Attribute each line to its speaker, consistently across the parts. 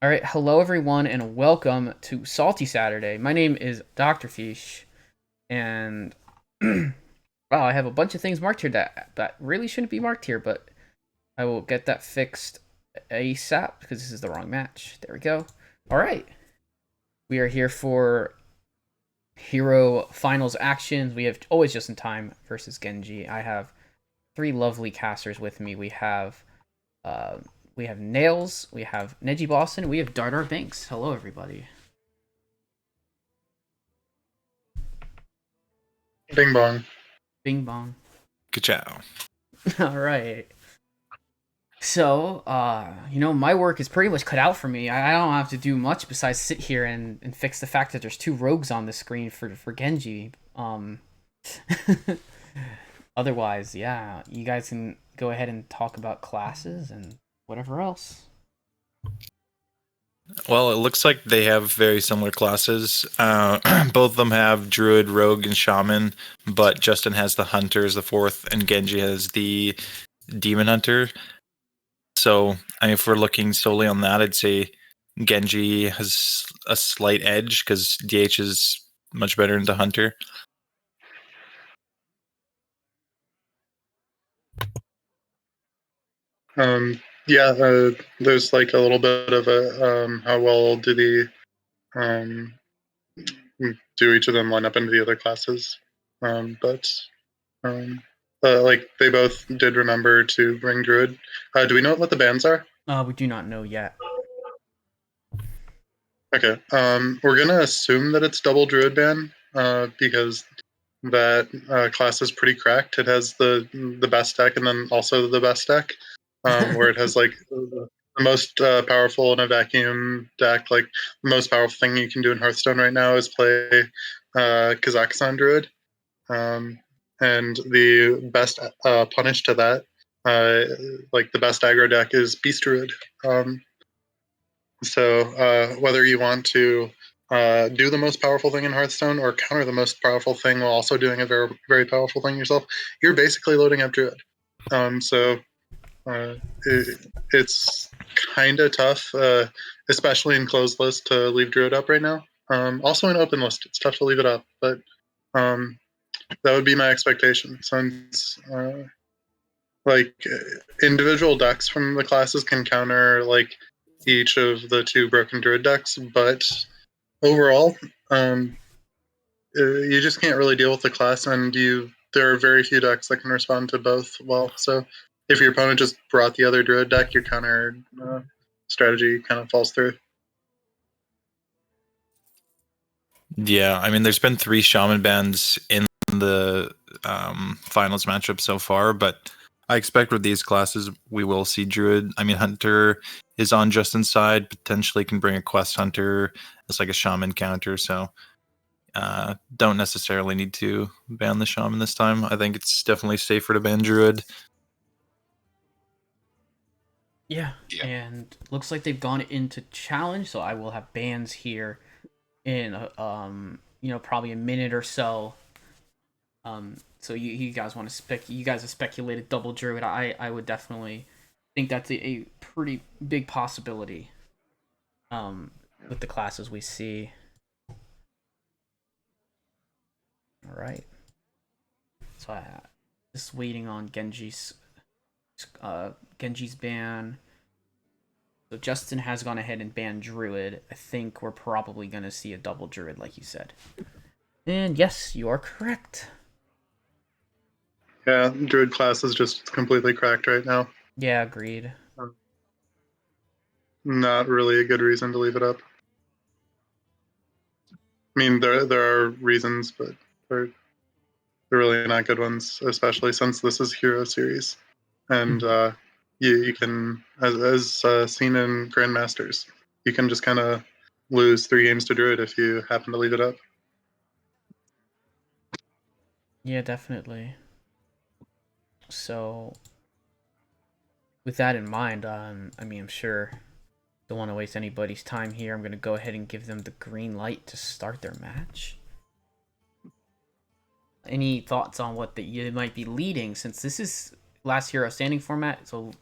Speaker 1: All right, hello everyone, and welcome to Salty Saturday. My name is Dr. Fish, and wow, I have a bunch of things marked here that really shouldn't be marked here, but I will get that fixed ASAP because this is the wrong match. There we go. All right, we are here for Hero Finals actions. We have Always Just in Time versus Genji. I have three lovely casters with me. Uh, we have Nails, we have Neji Boston, we have Dardar Banks. Hello, everybody.
Speaker 2: Bing bong.
Speaker 1: Bing bong.
Speaker 3: Ka-chow.
Speaker 1: All right. So, my work is pretty much cut out for me. I don't have to do much besides sit here and fix the fact that there's two rogues on the screen for Genji. Otherwise, yeah, you guys can go ahead and talk about classes and whatever else.
Speaker 3: Well, it looks like they have very similar classes. Both of them have Druid, Rogue, and Shaman, but Justin has the Hunter as the fourth, and Genji has the Demon Hunter. So, if we're looking solely on that, I'd say Genji has a slight edge because DH is much better into Hunter.
Speaker 2: There's like a little bit of a how well do each of them line up into the other classes, but like they both did remember to bring Druid. Do we know what the bans are?
Speaker 1: We do not know yet.
Speaker 2: Okay. We're gonna assume that it's double Druid ban, because that class is pretty cracked. It has the best deck and then also the best deck, where it has like the most powerful in a vacuum deck. Like the most powerful thing you can do in Hearthstone right now is play Kazakhstan Druid, and the best punish to that, like the best aggro deck is Beast Druid. So whether you want to do the most powerful thing in Hearthstone or counter the most powerful thing while also doing a very, very powerful thing yourself, you're basically loading up Druid. It's kind of tough, especially in closed list, to leave Druid up right now. Also in open list, it's tough to leave it up, but that would be my expectation, since like individual decks from the classes can counter like each of the two broken Druid decks, but overall, you just can't really deal with the class, and there are very few decks that can respond to both well. So if your opponent just brought the other Druid deck, your counter strategy kind of falls through.
Speaker 3: Yeah, I mean, there's been 3 Shaman bans in the finals matchup so far, but I expect with these classes we will see Druid. I mean, Hunter is on Justin's side. Potentially can bring a Quest Hunter as like a Shaman counter. So don't necessarily need to ban the Shaman this time. I think it's definitely safer to ban Druid.
Speaker 1: Yeah, and looks like they've gone into challenge, so I will have bans here in probably a minute or so. So you guys want to you guys have speculated double Druid. I would definitely think that's a pretty big possibility. With the classes we see. All right. So I just waiting on Genji's ban. So Justin has gone ahead and banned Druid. I think we're probably gonna see a double Druid, like you said. And yes, you are correct.
Speaker 2: Yeah, Druid class is just completely cracked right now.
Speaker 1: Yeah, agreed.
Speaker 2: Not really a good reason to leave it up. I mean, there are reasons, but they're really not good ones, especially since this is Hero Series, and you can, as seen in Grandmasters, you can just kind of lose 3 games to Druid if you happen to leave it up.
Speaker 1: Yeah, definitely. So, with that in mind, I mean, I'm sure don't want to waste anybody's time here. I'm gonna go ahead and give them the green light to start their match. Any thoughts on what they might be leading, since this is last hero standing format? So,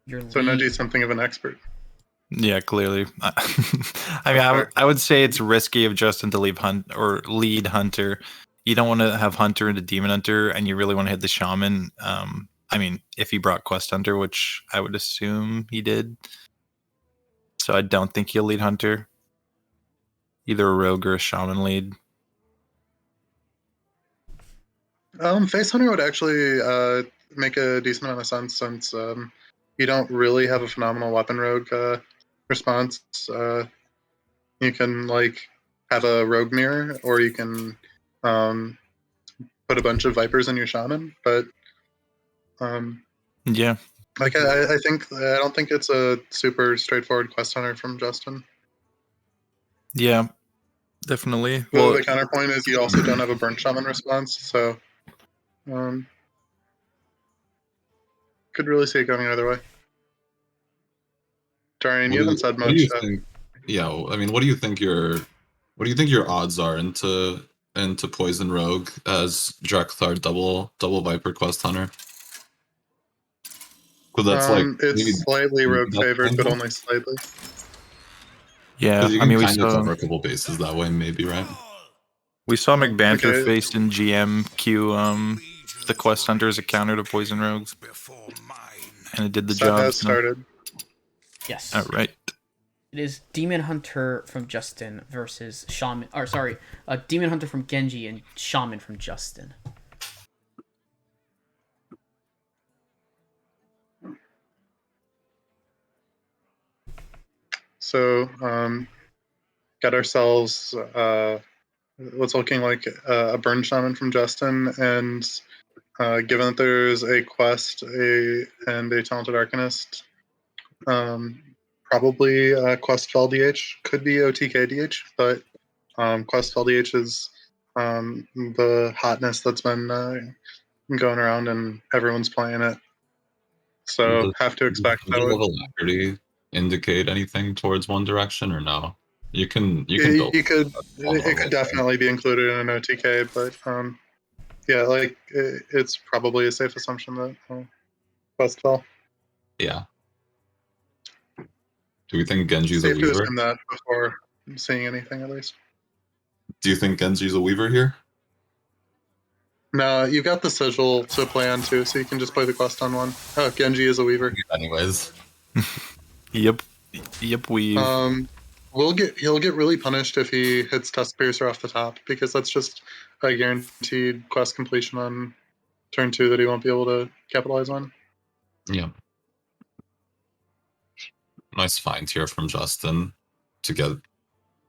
Speaker 1: your
Speaker 2: So Neji's something of an expert.
Speaker 3: Yeah, clearly. I mean, I would say it's risky of Justin to lead Hunter. You don't want to have Hunter into Demon Hunter, and you really want to hit the Shaman. I mean, if he brought Quest Hunter, which I would assume he did. So I don't think he'll lead Hunter. Either a Rogue or a Shaman lead.
Speaker 2: Face Hunter would actually make a decent amount of sense, since you don't really have a phenomenal weapon rogue response. You can have a rogue mirror, or you can put a bunch of vipers in your shaman. But
Speaker 3: yeah,
Speaker 2: I don't think it's a super straightforward Quest Hunter from Justin.
Speaker 3: Yeah, definitely.
Speaker 2: Well, the counterpoint is you also don't have a burn shaman response, so could really see it going either way. Darian, you haven't said much.
Speaker 4: Yeah, I mean, what do you think your odds are into Poison Rogue as Drekthar double Viper Quest Hunter?
Speaker 2: That's it's slightly rogue favored, but only slightly.
Speaker 3: Yeah,
Speaker 4: you can kind of cover a couple bases that way, maybe, right?
Speaker 3: We saw McBanter face in GMQ the Quest Hunter as a counter to Poison Rogues, and it did the job.
Speaker 2: Has started.
Speaker 1: Yes.
Speaker 3: All right.
Speaker 1: It is Demon Hunter from Justin versus Shaman. Or sorry, Demon Hunter from Genji and Shaman from Justin.
Speaker 2: So, got ourselves what's looking like a burn shaman from Justin, and given that there's a quest and a talented arcanist, probably quest LDH could be OTK DH, but quest LDH is the hotness that's been going around, and everyone's playing it. So have to expect that.
Speaker 4: Level Alacrity indicate anything towards one direction, or no? You can build.
Speaker 2: It could definitely be included in an OTK, but yeah, it's probably a safe assumption that quest fell.
Speaker 4: Yeah. Do we think Genji's
Speaker 2: safe
Speaker 4: a Weaver?
Speaker 2: To assume that before seeing anything, at least.
Speaker 4: Do you think Genji's a Weaver here?
Speaker 2: No, you got the sigil to play on too, so you can just play the quest on one. Oh, Genji is a Weaver.
Speaker 4: Anyways.
Speaker 3: Yep, weave.
Speaker 2: He'll get really punished if he hits Tusk Piercer off the top, because that's just a guaranteed quest completion on turn 2 that he won't be able to capitalize on.
Speaker 4: Yeah. Nice find here from Justin to get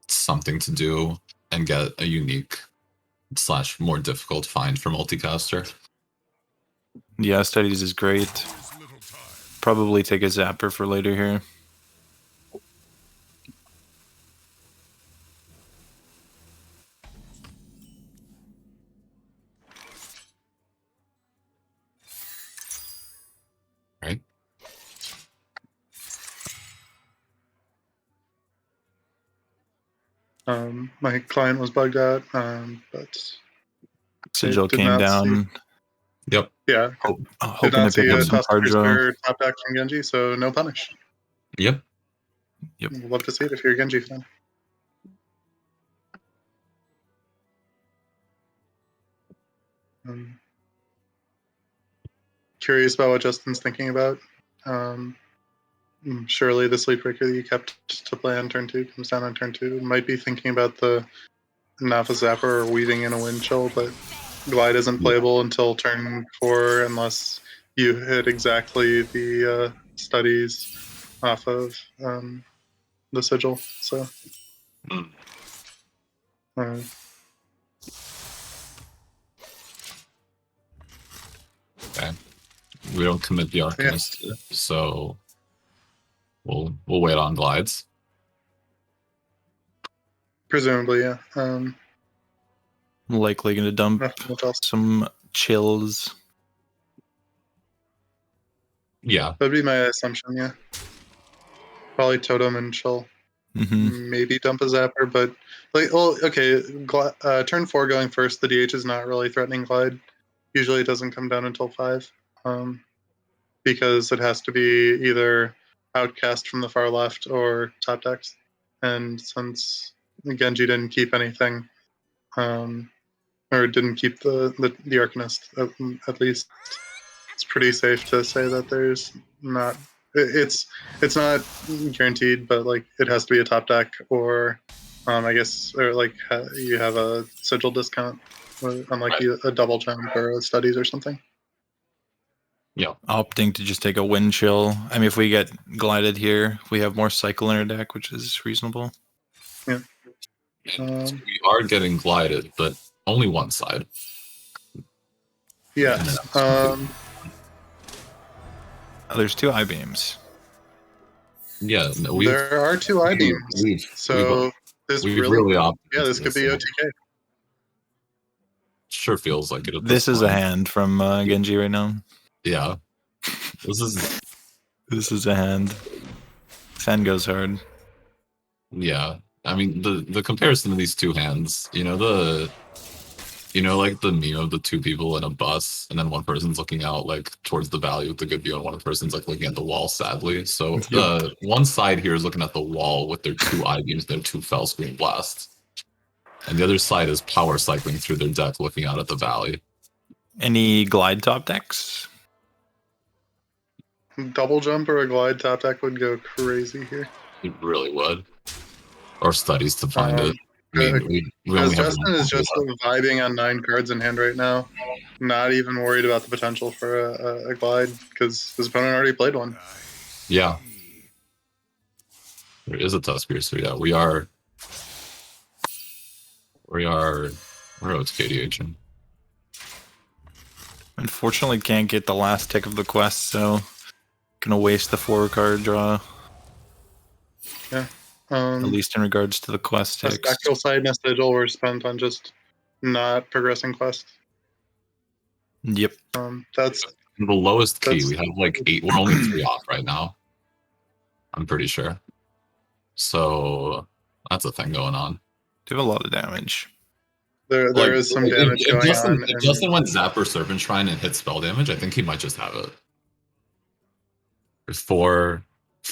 Speaker 4: something to do and get a unique / more difficult find for multicaster.
Speaker 3: Yeah, studies is great. Probably take a zapper for later here.
Speaker 4: Right?
Speaker 2: My client was bugged out, but
Speaker 3: Sigil
Speaker 2: did
Speaker 3: came
Speaker 2: not see.
Speaker 3: down,
Speaker 4: Yep.
Speaker 2: Yeah, did
Speaker 3: hoping
Speaker 2: not
Speaker 3: to pick
Speaker 2: see
Speaker 3: up
Speaker 2: a
Speaker 3: some card draw.
Speaker 2: Taskmaster top deck from Genji, so no punish.
Speaker 4: Yep.
Speaker 2: Would love to see it if you're a Genji fan. Curious about what Justin's thinking about. Surely the Sleepbreaker that you kept to play on turn 2 comes down on turn 2. Might be thinking about the Nafa Zapper or weaving in a Wind Chill, but Glide isn't playable until turn 4 unless you hit exactly the studies off of the Sigil. So.
Speaker 4: Okay. We don't commit the Arcanist, so we'll wait on glides.
Speaker 2: Presumably, yeah.
Speaker 3: Likely going to dump
Speaker 2: Nothing much else.
Speaker 3: some chills.
Speaker 4: Yeah.
Speaker 2: That'd be my assumption, yeah. Probably Totem and Chill. Maybe dump a Zapper, but like, well, okay. Turn 4 going first. The DH is not really threatening Glide. Usually, it doesn't come down until 5, because it has to be either outcast from the far left or top decks. And since Genji didn't keep anything, or didn't keep the Arcanist at least, it's pretty safe to say that there's not. It's not guaranteed, but like it has to be a top deck, or I guess, or like you have a Sigil discount, unlike a double jump or a studies or something.
Speaker 4: Yeah.
Speaker 3: Opting to just take a Wind Chill. I mean, if we get glided here, we have more cycle in our deck, which is reasonable.
Speaker 2: Yeah.
Speaker 4: We are getting glided, but only one side.
Speaker 2: Yeah.
Speaker 3: There's 2 I-beams.
Speaker 4: Yeah, no,
Speaker 2: there are 2 I-beams. So this really this could be OTK.
Speaker 4: Sure feels like it.
Speaker 3: This is a hand from Genji right now.
Speaker 4: Yeah. This is
Speaker 3: a hand. Fan goes hard.
Speaker 4: Yeah. I mean, the comparison of these 2 hands, like the meme of the 2 people in a bus, and then one person's looking out like towards the valley with the good view, and one person's like looking at the wall sadly. So the one side here is looking at the wall with their 2 I-beams, their 2 fell screen blasts. And the other side is power cycling through their deck looking out at the valley.
Speaker 3: Any glide top decks?
Speaker 2: Double jump or a glide top deck would go crazy here.
Speaker 4: It really would. Or studies to find it.
Speaker 2: Justin is just vibing on 9 cards in hand right now. Not even worried about the potential for a glide because his opponent already played one.
Speaker 4: Yeah. There is a Tusker, so yeah, we're OTKDHing.
Speaker 3: Unfortunately, can't get the last tick of the quest, so gonna waste the 4-card draw.
Speaker 2: Yeah.
Speaker 3: At least in regards to the quest ticks.
Speaker 2: The Spectral Side and Sigil were spent on just not progressing quests.
Speaker 3: Yep.
Speaker 2: That's
Speaker 4: the lowest key. We have like 8. We're only 3 off right now. I'm pretty sure. So that's a thing going on.
Speaker 3: Do have a lot of damage.
Speaker 2: There is some damage going on.
Speaker 4: If Justin went Zapper Serpent Shrine and hit spell damage, I think he might just have it. There's 4,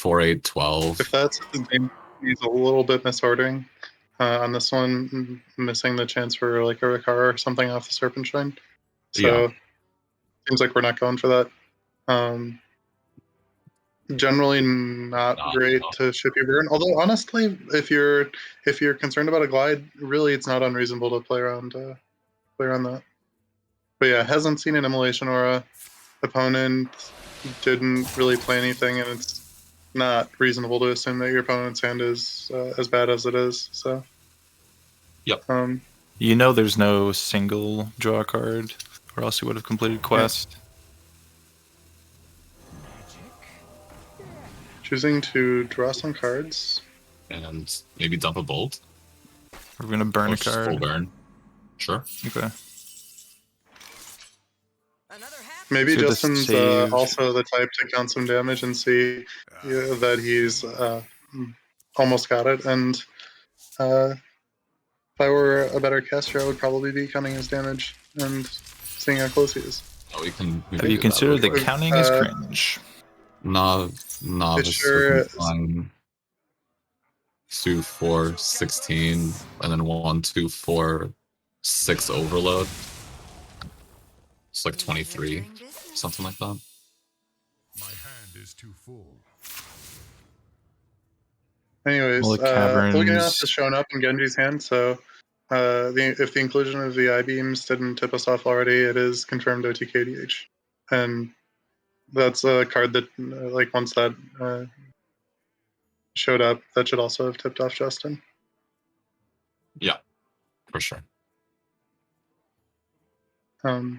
Speaker 4: 8, 12.
Speaker 2: If that's his game, he's a little bit misordering on this one, missing the chance for like a Rikara or something off the Serpent Shrine. So seems like we're not going for that. Generally not great to ship your burn. Although honestly, if you're concerned about a glide, really it's not unreasonable to play around that. But yeah, hasn't seen an immolation aura. Opponent didn't really play anything, and it's not reasonable to assume that your opponent's hand is as bad as it is. So.
Speaker 4: Yep.
Speaker 3: There's no single draw card, or else you would have completed quest.
Speaker 2: Choosing to draw some cards.
Speaker 4: And maybe dump a bolt.
Speaker 3: We're gonna burn
Speaker 4: Or
Speaker 3: a
Speaker 4: just full
Speaker 3: card.
Speaker 4: burn. Sure.
Speaker 3: Okay.
Speaker 2: Maybe
Speaker 3: So the
Speaker 2: Justin's
Speaker 3: save-
Speaker 2: also the type to count some damage and see that he's almost got it. And if I were a better caster, I would probably be counting his damage and seeing how close he is.
Speaker 4: Oh, we can.
Speaker 3: Have
Speaker 4: do
Speaker 3: you
Speaker 4: that
Speaker 3: considered that
Speaker 4: before.
Speaker 3: counting is cringe?
Speaker 4: Novice
Speaker 2: sure
Speaker 4: would be fine. 2, 4, 16, and then 1, 2, 4, 6 overload. It's like 23, something like that.
Speaker 5: My hand is too full.
Speaker 2: Anyways,
Speaker 3: Well, the caverns-
Speaker 2: Il'gynoth has shown up in Genji's hand, so if the inclusion of the I-beams didn't tip us off already, it is confirmed OTKDH. And that's a card that, like, once that showed up, that should also have tipped off Justin.
Speaker 4: Yeah, for sure.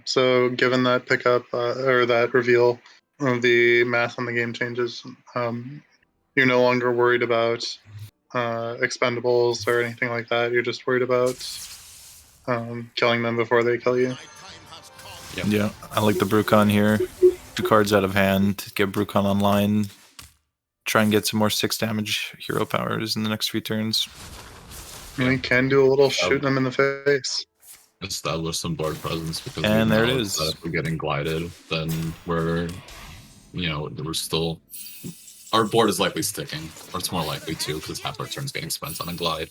Speaker 2: So given that pickup, or that reveal, the math on the game changes. You're no longer worried about expendables or anything like that. You're just worried about killing them before they kill you.
Speaker 4: Yep.
Speaker 3: Yeah, I like the Brucon here. 2 cards out of hand. Get Brucon online. Try and get some more 6 damage hero powers in the next few turns.
Speaker 2: And we can do a little shooting them in the face.
Speaker 4: Establish some board presence because
Speaker 3: And
Speaker 4: we
Speaker 3: there
Speaker 4: know
Speaker 3: it is.
Speaker 4: that if we're getting glided, then we're still. Our board is likely sticking, or it's more likely to, because half our turns getting spent on a glide.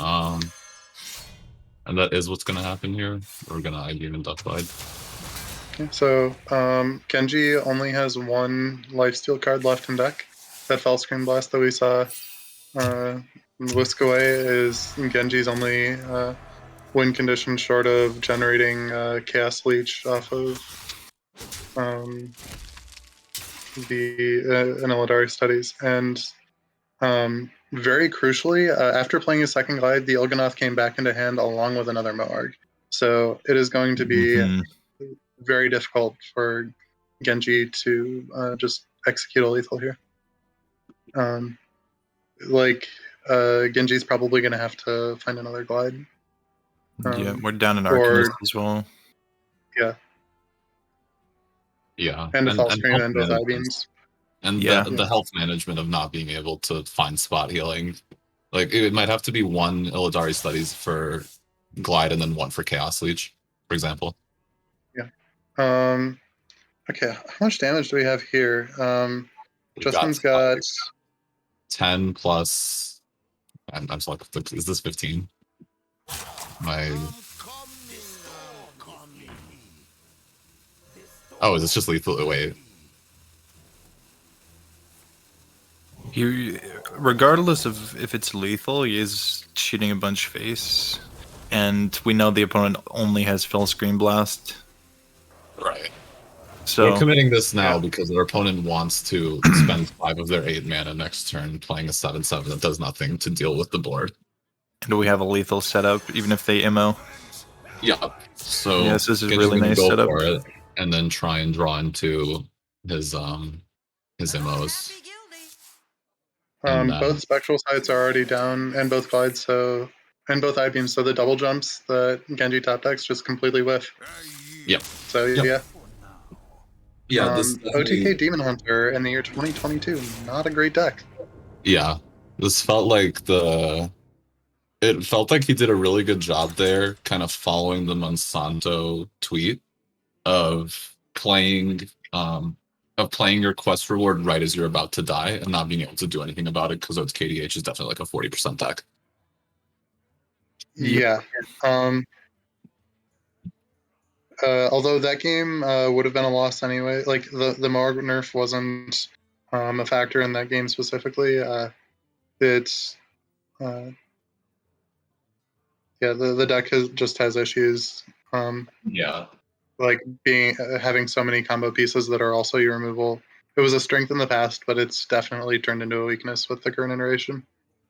Speaker 4: And that is what's going to happen here. We're going to ID and duck glide.
Speaker 2: Okay, so Genji only has 1 lifesteal card left in deck. That Fellscream Blast that we saw whisk away is Genji's only win condition short of generating Chaos Leech off of the Inilidari studies. And very crucially, after playing his second glide, the Il'gynoth came back into hand along with another Moarg. So it is going to be
Speaker 3: Mhm.
Speaker 2: very difficult for Genji to just execute a lethal here. Genji's probably going to have to find another glide.
Speaker 3: Yeah, we're down in
Speaker 2: or-
Speaker 3: Arcanist as well.
Speaker 4: Yeah.
Speaker 2: And a Fellscream
Speaker 4: health
Speaker 2: and both
Speaker 4: management.
Speaker 2: I-beams.
Speaker 4: And
Speaker 3: Yeah.
Speaker 4: the health management of not being able to find spot healing. Like, it might have to be 1 Illidari studies for glide and then 1 for Chaos Leech, for example.
Speaker 2: Okay, how much damage do we have here?
Speaker 4: We've
Speaker 2: Justin's got
Speaker 4: 10 plus. I'm sorry, is this 15? Oh, is this just lethal? Wait.
Speaker 3: He, regardless of if it's lethal, he is shooting a bunch face. And we know the opponent only has Fellscream Blast.
Speaker 4: Right.
Speaker 3: So
Speaker 4: We're committing this now because our opponent wants to spend 5 of their 8 mana next turn playing a 7/7 that does nothing to deal with the board.
Speaker 3: and we have a lethal setup, even if they MO.
Speaker 4: Yeah. So
Speaker 3: Yes, this is
Speaker 4: Genji's
Speaker 3: really
Speaker 4: gonna
Speaker 3: nice
Speaker 4: go
Speaker 3: setup.
Speaker 4: for it and then try and draw into his MOs. And,
Speaker 2: both spectral sites are already down, and both glides, and both I-beams. So the double jumps that Genji top decks just completely whiff.
Speaker 4: Yep.
Speaker 2: So
Speaker 4: Yep.
Speaker 2: yeah,
Speaker 4: this
Speaker 2: OTK Demon Hunter in the year 2022, not a great deck.
Speaker 4: Yeah, this felt like it felt like he did a really good job there, kind of following the Monsanto tweet of playing your quest reward right as you're about to die and not being able to do anything about it because it's KDH is definitely like a 40% deck.
Speaker 2: Yeah. Although that game would have been a loss anyway. Like the Moarg nerf wasn't a factor in that game specifically. It's the deck just has issues.
Speaker 4: Yeah.
Speaker 2: Like having so many combo pieces that are also your removal. It was a strength in the past, but it's definitely turned into a weakness with the current iteration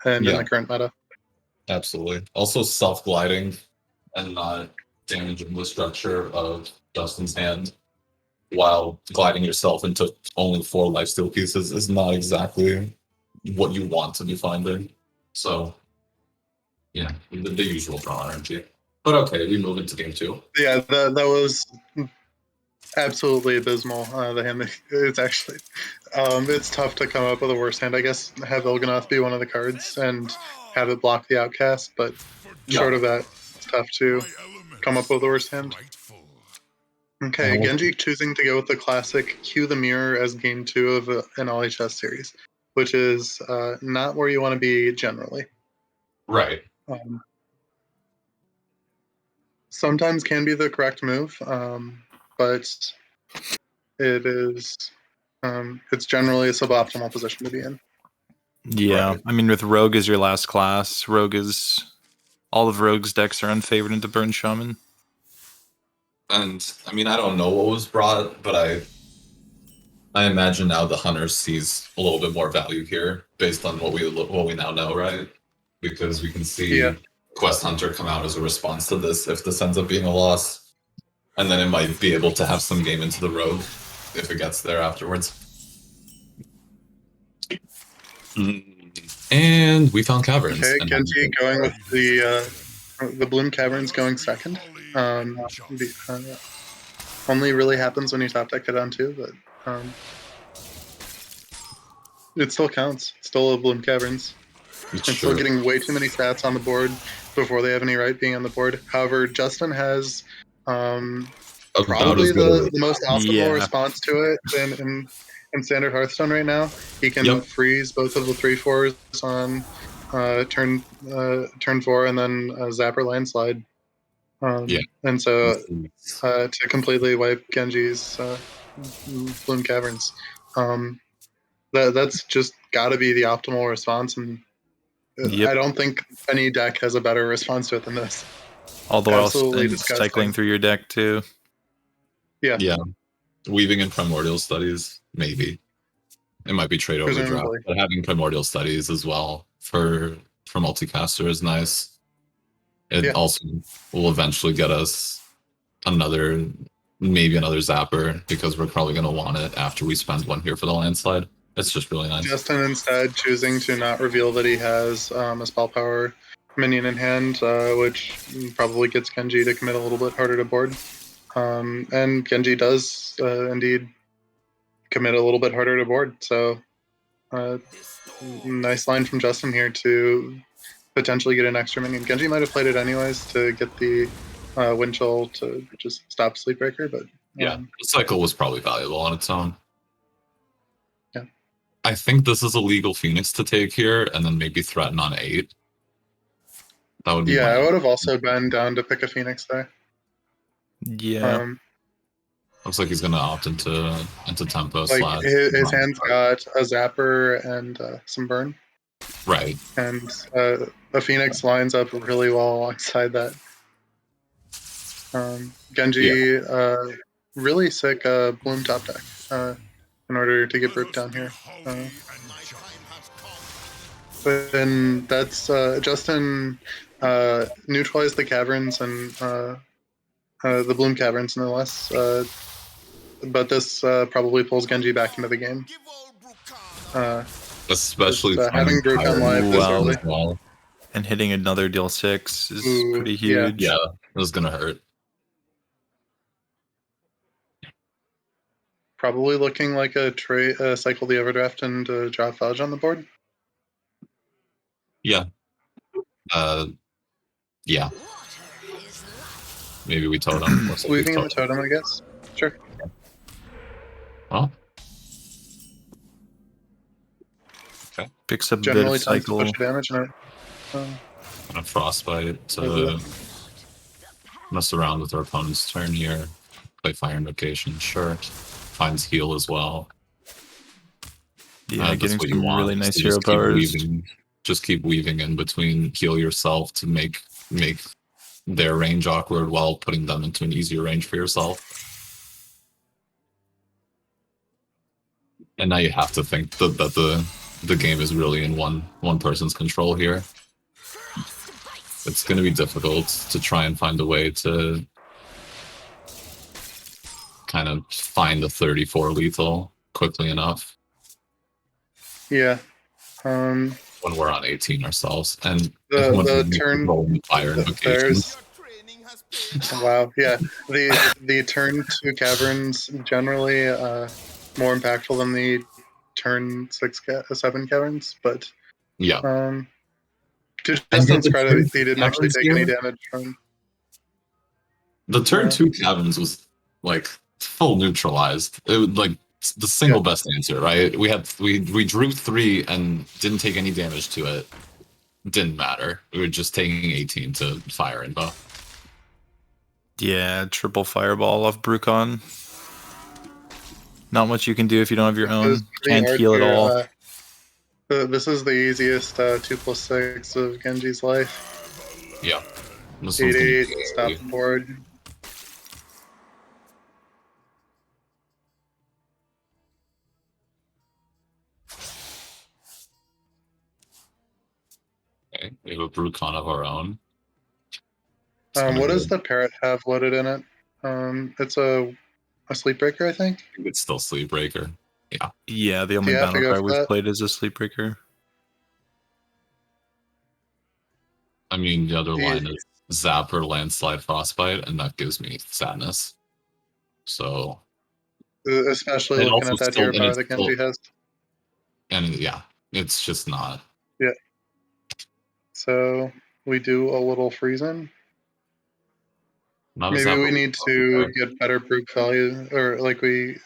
Speaker 2: and in
Speaker 4: Yeah.
Speaker 2: the current meta.
Speaker 4: Absolutely. Also self-gliding and not damaging the structure of Justin's hand while gliding yourself into only 4 lifesteal pieces is not exactly what you want to be finding. So, yeah, the usual draw energy. But okay, we move into game 2.
Speaker 2: Yeah, that was absolutely abysmal. The hand, it's actually, it's tough to come up with a worse hand. I guess have Il'gynoth be one of the cards and have it block the outcast, but short of that, it's tough to come up with a worse hand. Okay, Genji choosing to go with the classic Cue the Mirror as game 2 of an LHS series, which is not where you want to be generally.
Speaker 4: Right.
Speaker 2: Sometimes can be the correct move, but it is it's generally a suboptimal position to be in.
Speaker 3: Yeah,
Speaker 4: Right.
Speaker 3: I mean, with Rogue as your last class, all of Rogue's decks are unfavored into Burn Shaman.
Speaker 4: And I mean, I don't know what was brought, but I imagine now the Hunter sees a little bit more value here based on what we now know, right? Because we can see Quest Hunter come out as a response to this if this ends up being a loss, and then it might be able to have some game into the Rogue if it gets there afterwards. And we found Caverns.
Speaker 2: Okay,
Speaker 4: and
Speaker 2: Genji going with the Bloom Caverns going second. Only really happens when you top deck it on 2, but it still counts. It's still a Bloom Caverns. It's still getting way too many stats on the board before they have any right being on the board. However, Justin has probably the most optimal response to it in Standard Hearthstone right now. He can freeze both of the 3/4s on turn 4 and then Zapper Landslide. And so to completely wipe Genji's Bloom Caverns. That's just got to be the optimal response, and I don't think any deck has a better response to it than this.
Speaker 3: Although also cycling through your deck too.
Speaker 4: Yeah. Weaving in Primordial Studies, maybe. It might be trade overdraft, but having Primordial Studies as well for multicaster is nice. It also will eventually get us maybe another Zapper, because we're probably going to want it after we spend 1 here for the Landslide. It's just really nice.
Speaker 2: Justin instead choosing to not reveal that he has a spell power minion in hand, which probably gets Genji to commit a little bit harder to board. And Genji does indeed commit a little bit harder to board. So nice line from Justin here to potentially get an extra minion. Genji might have played it anyways to get the Wind Chill to just stop Sleepbreaker, but
Speaker 4: the cycle was probably valuable on its own.
Speaker 2: Yeah,
Speaker 4: I think this is a legal Phoenix to take here, and then maybe threaten on 8. That would be
Speaker 2: I would have also been down to pick a Phoenix there.
Speaker 3: Yeah.
Speaker 4: Looks like he's gonna opt into tempo.
Speaker 2: Like his hand's got a Zapper and some burn.
Speaker 4: Right.
Speaker 2: And a Phoenix lines up really well alongside that. Genji, really sick Bloom top deck in order to get Brook down here. And that's Justin neutralized the Caverns and the Bloom Caverns, no less. But this probably pulls Genji back into the game.
Speaker 4: Especially
Speaker 2: having Brook on live this early.
Speaker 4: Well.
Speaker 3: And hitting another deal 6 is pretty huge.
Speaker 4: Yeah, it was gonna hurt.
Speaker 2: Probably looking like a cycle the Overdraft and drop Fudge on the board.
Speaker 4: Yeah. Yeah. Maybe we totem.
Speaker 2: Weaving in the totem, I guess. Sure.
Speaker 4: Well.
Speaker 3: Okay. Picks up a
Speaker 2: generally
Speaker 3: bit of cycle.
Speaker 2: Push damage and
Speaker 4: a Frostbite to mess around with our opponent's turn here. Play Fire Invocation, sure. Finds heal as well.
Speaker 3: Yeah, getting some really nice hero powers.
Speaker 4: Just keep weaving in between heal yourself to make their range awkward while putting them into an easier range for yourself. And now you have to think that the game is really in one person's control here. It's going to be difficult to try and find a way to kind of find the 34 lethal quickly enough
Speaker 2: Yeah.
Speaker 4: when we're on 18 ourselves. And
Speaker 2: The turn
Speaker 4: rolling fire invocations.
Speaker 2: there's wow, yeah. The turn 2 caverns generally more impactful than the turn 7 caverns, but
Speaker 4: Yeah.
Speaker 2: to
Speaker 4: And
Speaker 2: Justin's
Speaker 4: the
Speaker 2: credit,
Speaker 4: turn
Speaker 2: he didn't actually
Speaker 4: caverns
Speaker 2: take any
Speaker 4: here?
Speaker 2: damage from.
Speaker 4: The turn
Speaker 2: Yeah.
Speaker 4: 2 caverns was like full neutralized. It was like the single best answer, right? We drew 3 and didn't take any damage to it. Didn't matter. We were just taking 18 to fire and bow.
Speaker 3: Yeah, triple fireball off Brucon. Not much you can do if you don't have your
Speaker 2: It was
Speaker 3: own.
Speaker 2: pretty
Speaker 3: Can't
Speaker 2: hard
Speaker 3: heal at
Speaker 2: here,
Speaker 3: all.
Speaker 2: This is the easiest 2+6 of Genji's life.
Speaker 4: Yeah. This one's
Speaker 2: 8-8,
Speaker 4: gonna be
Speaker 2: stop the board.
Speaker 4: okay. We have a Brucon of our own.
Speaker 2: What does the parrot have loaded in it? It's a sleep breaker, I think.
Speaker 4: It's still Sleepbreaker.
Speaker 3: Yeah, the only
Speaker 2: you have to
Speaker 3: battle
Speaker 2: go
Speaker 3: cry
Speaker 2: for
Speaker 3: we've
Speaker 2: that?
Speaker 3: played is a Sleepbreaker.
Speaker 4: I mean, the other
Speaker 2: Yeah.
Speaker 4: line is Zapper, Landslide, Frostbite, and that gives me sadness. So,
Speaker 2: Especially
Speaker 4: It
Speaker 2: looking
Speaker 4: also
Speaker 2: at that
Speaker 4: still-
Speaker 2: hero
Speaker 4: and
Speaker 2: power
Speaker 4: it's
Speaker 2: that Genji
Speaker 4: still-
Speaker 2: has.
Speaker 4: and yeah, it's just not.
Speaker 2: So we do a little freezing.
Speaker 4: Not a
Speaker 2: Maybe
Speaker 4: Zapper
Speaker 2: we need to
Speaker 4: Frostbite.
Speaker 2: get better brute value, or like we.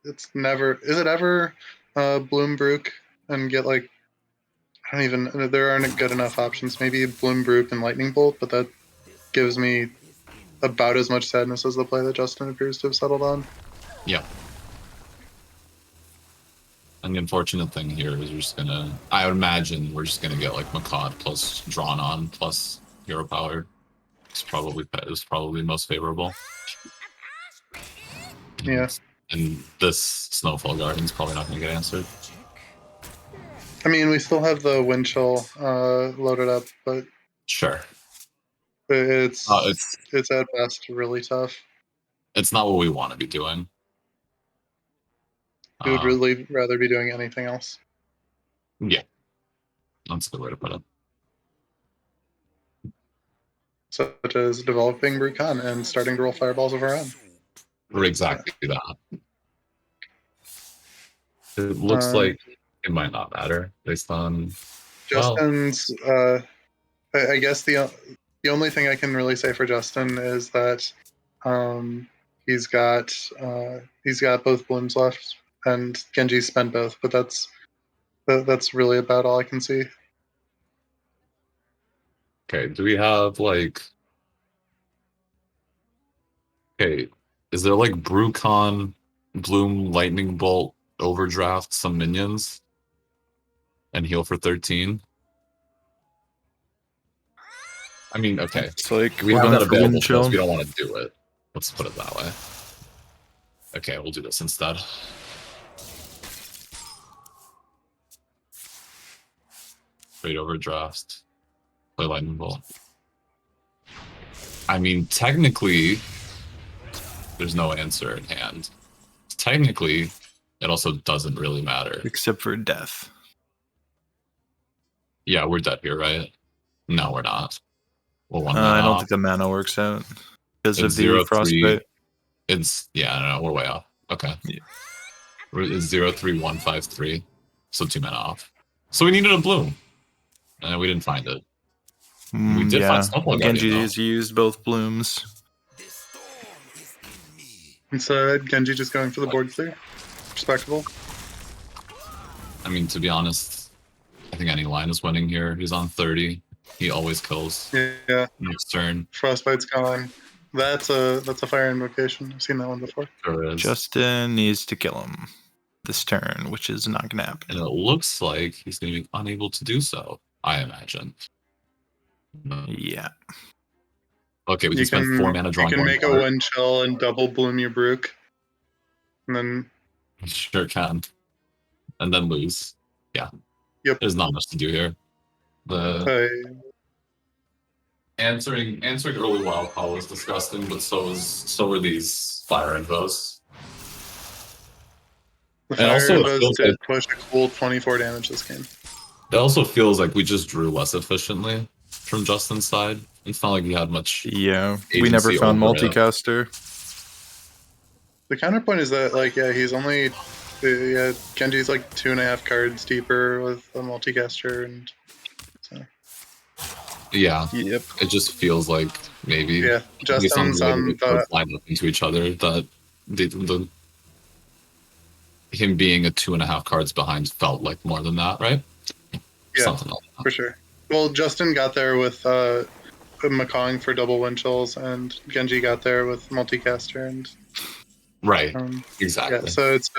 Speaker 2: It's never. Is it ever Bloom Brook and get like. I don't even. There aren't good enough options. Maybe Bloom Brook and Lightning Bolt, but that gives me about as much sadness as the play that Justin appears to have settled on.
Speaker 4: Yeah. And the unfortunate thing here is we're just gonna. I would imagine we're just gonna get like Makad plus Drawn On plus Hero Power. It's probably most favorable.
Speaker 2: Yeah.
Speaker 4: And this Snowfall Guardian's probably not gonna get answered.
Speaker 2: I mean, we still have the wind chill loaded up, but
Speaker 4: Sure.
Speaker 2: it's
Speaker 4: It's
Speaker 2: at best really tough.
Speaker 4: it's not what we want to be doing.
Speaker 2: We would really rather be doing anything else.
Speaker 4: Yeah. That's the way to put it.
Speaker 2: Such as developing Brucon and starting to roll fireballs of our own.
Speaker 4: Exactly that. It looks like it might not matter based on
Speaker 2: Justin's. I guess the only thing I can really say for Justin is that he's got both blooms left, and Genji's spent both, but that's really about all I can see.
Speaker 4: okay. Do we have like okay? Is there like Brucon, Bloom, Lightning Bolt, Overdraft, some minions, and heal for 13? I mean, okay.
Speaker 3: It's like
Speaker 4: We
Speaker 3: we're
Speaker 4: have
Speaker 3: going
Speaker 4: that
Speaker 3: for wind
Speaker 4: available to us.
Speaker 3: chill.
Speaker 4: We don't want to do it. Let's put it that way. Okay, we'll do this instead. Trade overdraft. Play Lightning Bolt. I mean, technically, there's no answer in hand. Technically, it also doesn't really matter.
Speaker 3: Except for death.
Speaker 4: Yeah, we're dead here, right? No, we're not. We're one
Speaker 3: I
Speaker 4: mana
Speaker 3: don't
Speaker 4: off.
Speaker 3: think the mana works out because
Speaker 4: It's
Speaker 3: of the
Speaker 4: 0-3.
Speaker 3: frostbite.
Speaker 4: It's yeah, no, we're way off. Okay.
Speaker 3: Yeah.
Speaker 4: It's 0-3-1-5-3. So 2 mana off. So we needed a bloom. And we didn't find it. We did find Snowfall Guardian,
Speaker 3: Genji
Speaker 4: though.
Speaker 3: has used both blooms.
Speaker 2: Instead, Genji just going for the board clear. Respectable.
Speaker 4: I mean, to be honest, I think any line is winning here. He's on 30. He always kills.
Speaker 2: Yeah,
Speaker 4: Next turn.
Speaker 2: Frostbite's gone. That's a fire invocation. I've seen that one before.
Speaker 4: Sure is.
Speaker 3: Justin needs to kill him this turn, which is not going to happen.
Speaker 4: And it looks like he's going to be unable to do so, I imagine.
Speaker 3: Yeah.
Speaker 4: Okay, we can spend 4 mana
Speaker 2: You
Speaker 4: drawing
Speaker 2: can
Speaker 4: one
Speaker 2: make a
Speaker 4: card.
Speaker 2: wind chill and double bloom your Brook. And then
Speaker 4: Sure can. And then lose. Yeah.
Speaker 2: Yep.
Speaker 4: There's not much to do here. The
Speaker 2: uh,
Speaker 4: answering early wild call was disgusting, but so are these Fire Invos.
Speaker 2: The
Speaker 4: And
Speaker 2: Fire
Speaker 4: also, it
Speaker 2: Invos
Speaker 4: feels
Speaker 2: did
Speaker 4: like-
Speaker 2: push a cool 24 damage this game.
Speaker 4: It also feels like we just drew less efficiently from Justin's side. It's not like he had much.
Speaker 3: Yeah, we never
Speaker 4: Agency
Speaker 3: found
Speaker 4: over it.
Speaker 3: multicaster.
Speaker 2: The counterpoint is that, like, yeah, he's only, yeah, Genji's like 2.5 cards deeper with a multicaster, and so,
Speaker 4: Yeah,
Speaker 3: Yep.
Speaker 4: it just feels like maybe
Speaker 2: yeah,
Speaker 4: based on
Speaker 2: Justin's
Speaker 4: the way
Speaker 2: on
Speaker 4: the cards line up into each other that the him being a 2.5 cards behind felt like more than that, right?
Speaker 2: Yeah.
Speaker 4: Something like that.
Speaker 2: for sure. Well, Justin got there with Makong for double wind chills, and Genji got there with multicaster, and
Speaker 4: Right,
Speaker 2: yeah,
Speaker 4: exactly.
Speaker 2: so it's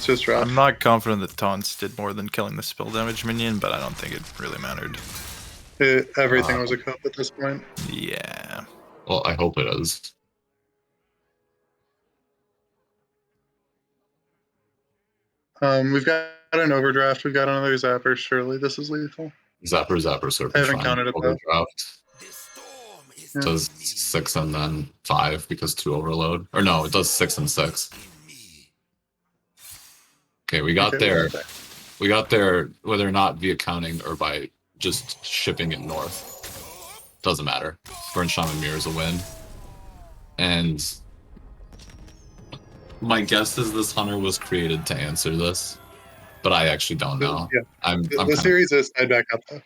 Speaker 2: just rough.
Speaker 3: I'm not confident that taunts did more than killing the spell damage minion, but I don't think it really mattered.
Speaker 2: Everything was a cope at this point.
Speaker 3: Yeah.
Speaker 4: Well, I hope it is.
Speaker 2: We've got an overdraft. We've got another zapper. Surely this is lethal.
Speaker 4: Zapper, Serpent
Speaker 2: I haven't
Speaker 4: Shrine,
Speaker 2: counted it, though.
Speaker 4: overdraft.
Speaker 2: Yeah.
Speaker 4: Does 6 and then 5 because 2 overload. Or no, it does 6 and 6. Okay, we got
Speaker 2: Okay,
Speaker 4: there. We got there whether or not via counting or by just shipping it north. Doesn't matter. Burn Shaman Mirror's a win. And my guess is this hunter was created to answer this. But I actually don't know.
Speaker 2: Yeah.
Speaker 4: I'm
Speaker 2: The
Speaker 4: kinda-
Speaker 2: series is tied back up, though.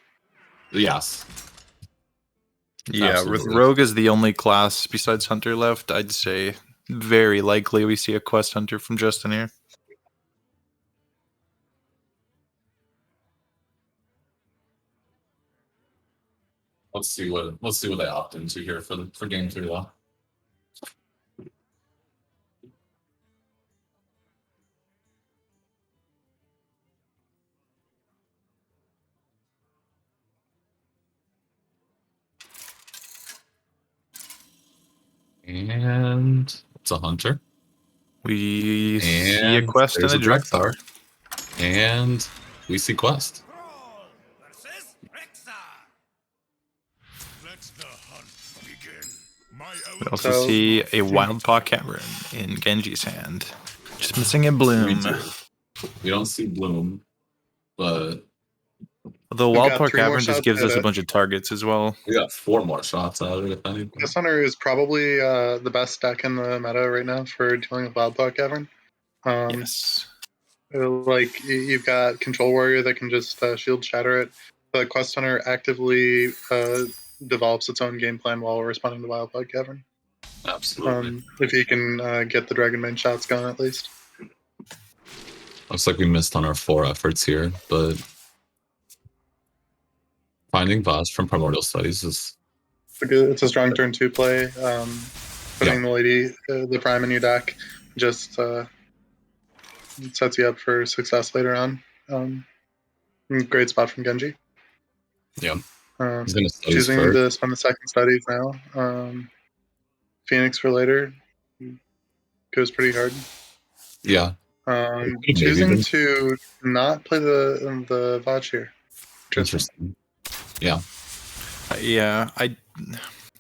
Speaker 4: yes.
Speaker 3: Yeah, with
Speaker 4: Absolutely.
Speaker 3: Rogue as the only class besides Hunter left, I'd say very likely we see a Quest Hunter from Justin here.
Speaker 4: Let's see what they opt into here for game 3 though. And it's a hunter.
Speaker 3: We see a
Speaker 4: And
Speaker 3: Quest and
Speaker 4: there's
Speaker 3: a Drekthar.
Speaker 4: And we see Quest.
Speaker 5: Let the hunt begin. My
Speaker 3: We also
Speaker 2: So-
Speaker 3: see a Wild Paw Cavern in Genji's hand. Just missing a
Speaker 4: We
Speaker 3: Bloom.
Speaker 4: do. We don't see Bloom, but
Speaker 3: The
Speaker 2: We've
Speaker 3: Wild
Speaker 2: got
Speaker 3: Paw
Speaker 2: 3 more
Speaker 3: Cavern just
Speaker 2: shots
Speaker 3: gives
Speaker 2: at
Speaker 3: us a
Speaker 2: it.
Speaker 3: bunch of targets as well.
Speaker 4: we got 4 more shots out of it, if anything.
Speaker 2: Quest Hunter is probably the best deck in the meta right now for dealing with Wildpaw Cavern.
Speaker 3: Yes.
Speaker 2: Like, you've got Control Warrior that can just shield shatter it. But Quest Hunter actively develops its own game plan while responding to Wildpaw Cavern.
Speaker 4: Absolutely.
Speaker 2: If you can get the Dragonbane shots going, at least.
Speaker 4: Looks like we missed on our 4 efforts here, but finding Voss from Primordial Studies is
Speaker 2: It's a strong turn 2 play. Putting the lady, the Prime in your deck, just sets you up for success later on. Great spot from Genji.
Speaker 4: Yeah.
Speaker 2: Um,
Speaker 4: he's gonna study
Speaker 2: choosing
Speaker 4: first.
Speaker 2: to spend the second studies now. Phoenix for later goes pretty hard.
Speaker 4: Yeah. Maybe
Speaker 2: Choosing
Speaker 4: then.
Speaker 2: to not play the Vach here.
Speaker 4: Interesting. Yeah.
Speaker 3: Yeah, I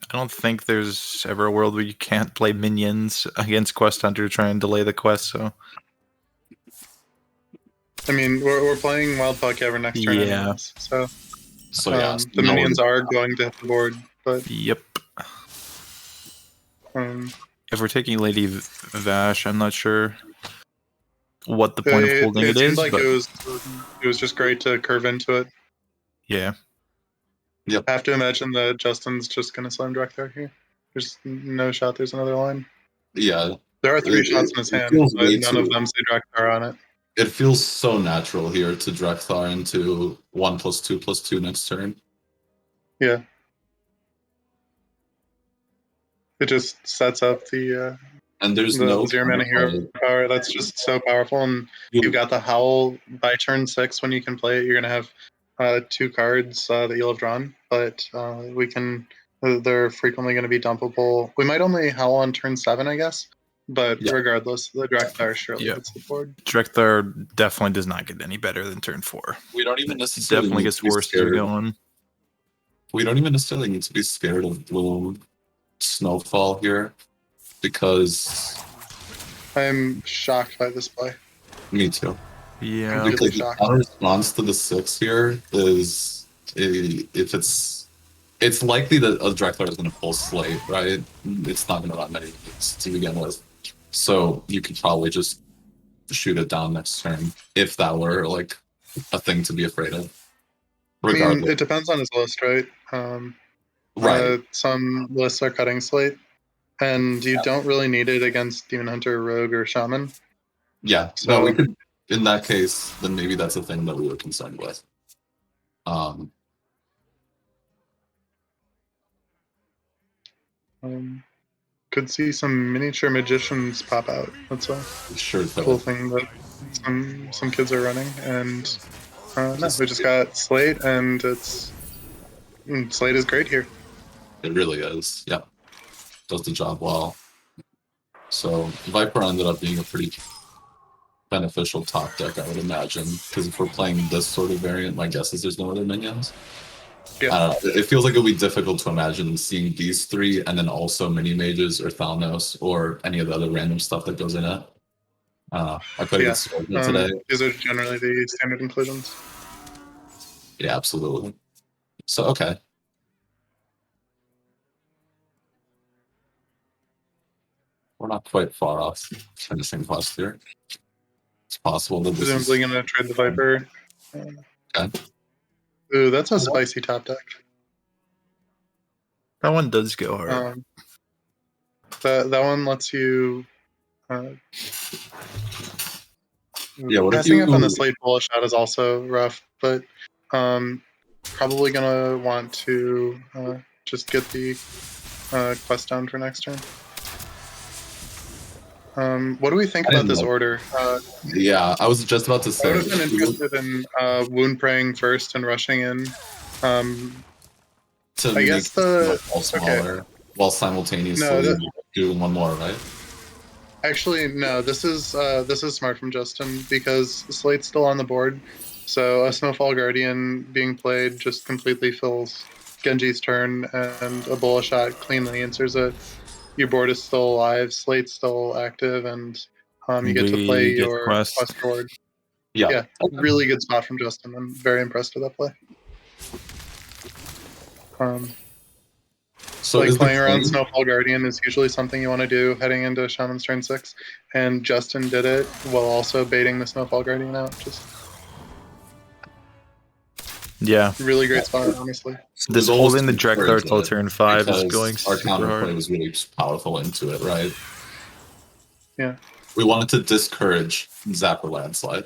Speaker 3: don't think there's ever a world where you can't play minions against Quest Hunter to try and delay the quest, so
Speaker 2: I mean, we're playing Wildpaw Cavern next turn,
Speaker 3: Yeah.
Speaker 2: anyways, so
Speaker 4: So yeah,
Speaker 2: the minions are going to hit the board, but
Speaker 3: yep.
Speaker 2: um,
Speaker 3: If we're taking Lady Vash, I'm not sure what the point of holding it
Speaker 2: seemed
Speaker 3: is,
Speaker 2: like
Speaker 3: but
Speaker 2: it was just great to curve into it.
Speaker 3: yeah.
Speaker 2: I have to imagine that Justin's just going to slam Drekthar here. There's no shot. There's another line.
Speaker 4: yeah.
Speaker 2: There are 3
Speaker 4: It-
Speaker 2: shots in his
Speaker 4: it
Speaker 2: hand,
Speaker 4: feels
Speaker 2: but
Speaker 4: way
Speaker 2: none
Speaker 4: too-
Speaker 2: of them say Drekthar on it.
Speaker 4: It feels so natural here to Drekthar into 1+2/+2 next turn.
Speaker 2: Yeah. It just sets up the
Speaker 4: And there's no
Speaker 2: zero mana hero power. That's just so powerful. And you've got the Howl by turn 6 when you can play it. You're going to have 2 cards that you'll have drawn, but we can. They're frequently going to be dumpable. We might only Howl on turn 7, I guess. But
Speaker 4: Yeah.
Speaker 2: regardless, the Drekthar surely
Speaker 3: Yeah.
Speaker 2: hits the board.
Speaker 3: Drekthar definitely does not get any better than turn 4.
Speaker 4: We don't even
Speaker 3: It
Speaker 4: necessarily
Speaker 3: definitely
Speaker 4: need
Speaker 3: gets
Speaker 4: to be
Speaker 3: worse as we
Speaker 4: scared.
Speaker 3: go on.
Speaker 4: We don't even necessarily need to be scared of Bloom Snowfall here. because
Speaker 2: I'm shocked by this play.
Speaker 4: me too.
Speaker 3: Yeah.
Speaker 2: Really
Speaker 4: Because the
Speaker 2: shocked.
Speaker 4: counter response to the 6 here is if it's likely that a Drexler is going to pull Slate, right? It's not going to run many units to begin with, so you could probably just shoot it down next turn if that were like a thing to be afraid of.
Speaker 2: I mean,
Speaker 4: Regardless,
Speaker 2: it depends on his list, right?
Speaker 4: right?
Speaker 2: Some lists are cutting slate, and you don't really need it against Demon Hunter, Rogue, or Shaman.
Speaker 4: Yeah.
Speaker 2: So
Speaker 4: No, we could. In that case, then maybe that's a thing that we were concerned with.
Speaker 2: Could see some miniature magicians pop out. That's a
Speaker 4: Sure.
Speaker 2: cool thing that some kids are running, and no, we just got Slate, and Slate is great here.
Speaker 4: It really is. Yeah. Does the job well. So Viper ended up being a pretty beneficial top deck, I would imagine, because if we're playing this sort of variant, my guess is there's no other minions.
Speaker 2: Yeah.
Speaker 4: It feels like it would be difficult to imagine seeing these 3 and then also mini mages or Thalnos or any of the other random stuff that goes in it. I played
Speaker 2: Yeah.
Speaker 4: against Scorpion today.
Speaker 2: These are generally the standard inclusions.
Speaker 4: Yeah, absolutely. So okay. We're not quite far off finishing quest here. It's possible that this is
Speaker 2: Presumably going to trade the Viper.
Speaker 4: okay.
Speaker 2: Ooh, that's a spicy top deck.
Speaker 3: That one does go hard.
Speaker 2: That one lets you.
Speaker 4: Yeah, what if
Speaker 2: passing up on the
Speaker 4: you-
Speaker 2: Slate bullet shot is also rough, but probably gonna want to just get the quest down for next turn. What do we think
Speaker 4: I
Speaker 2: about
Speaker 4: didn't
Speaker 2: this
Speaker 4: know.
Speaker 2: order?
Speaker 4: Yeah, I was just about to
Speaker 2: I
Speaker 4: say.
Speaker 2: would have been interested in wound praying first and rushing in.
Speaker 4: To
Speaker 2: I guess
Speaker 4: make
Speaker 2: the-
Speaker 4: all smaller while simultaneously
Speaker 2: No,
Speaker 4: doing one more, right?
Speaker 2: Actually, no. This is smart from Justin because Slate's still on the board, so a Snowfall Guardian being played just completely fills Genji's turn, and a bullet shot cleanly answers it. Your board is still alive, Slate's still active, and you get to
Speaker 3: We
Speaker 2: play
Speaker 3: get
Speaker 2: your
Speaker 3: quest.
Speaker 2: quest reward.
Speaker 4: Yeah.
Speaker 2: Yeah, really good spot from Justin. I'm very impressed with that play.
Speaker 4: So
Speaker 2: Like
Speaker 4: is
Speaker 2: playing
Speaker 4: the
Speaker 2: around
Speaker 4: claim-
Speaker 2: Snowfall Guardian is usually something you want to do heading into Shaman's turn 6, and Justin did it while also baiting the Snowfall Guardian out. Just
Speaker 3: Yeah.
Speaker 2: really great spot, honestly.
Speaker 3: This
Speaker 4: There's almost
Speaker 3: holding the
Speaker 4: two
Speaker 3: Drek
Speaker 4: birds
Speaker 3: till
Speaker 4: in it,
Speaker 3: turn 5 is
Speaker 4: because
Speaker 3: going
Speaker 4: our
Speaker 3: super
Speaker 4: counterplay
Speaker 3: hard.
Speaker 4: was really powerful into it, right?
Speaker 2: Yeah.
Speaker 4: We wanted to discourage Zapper Landslide.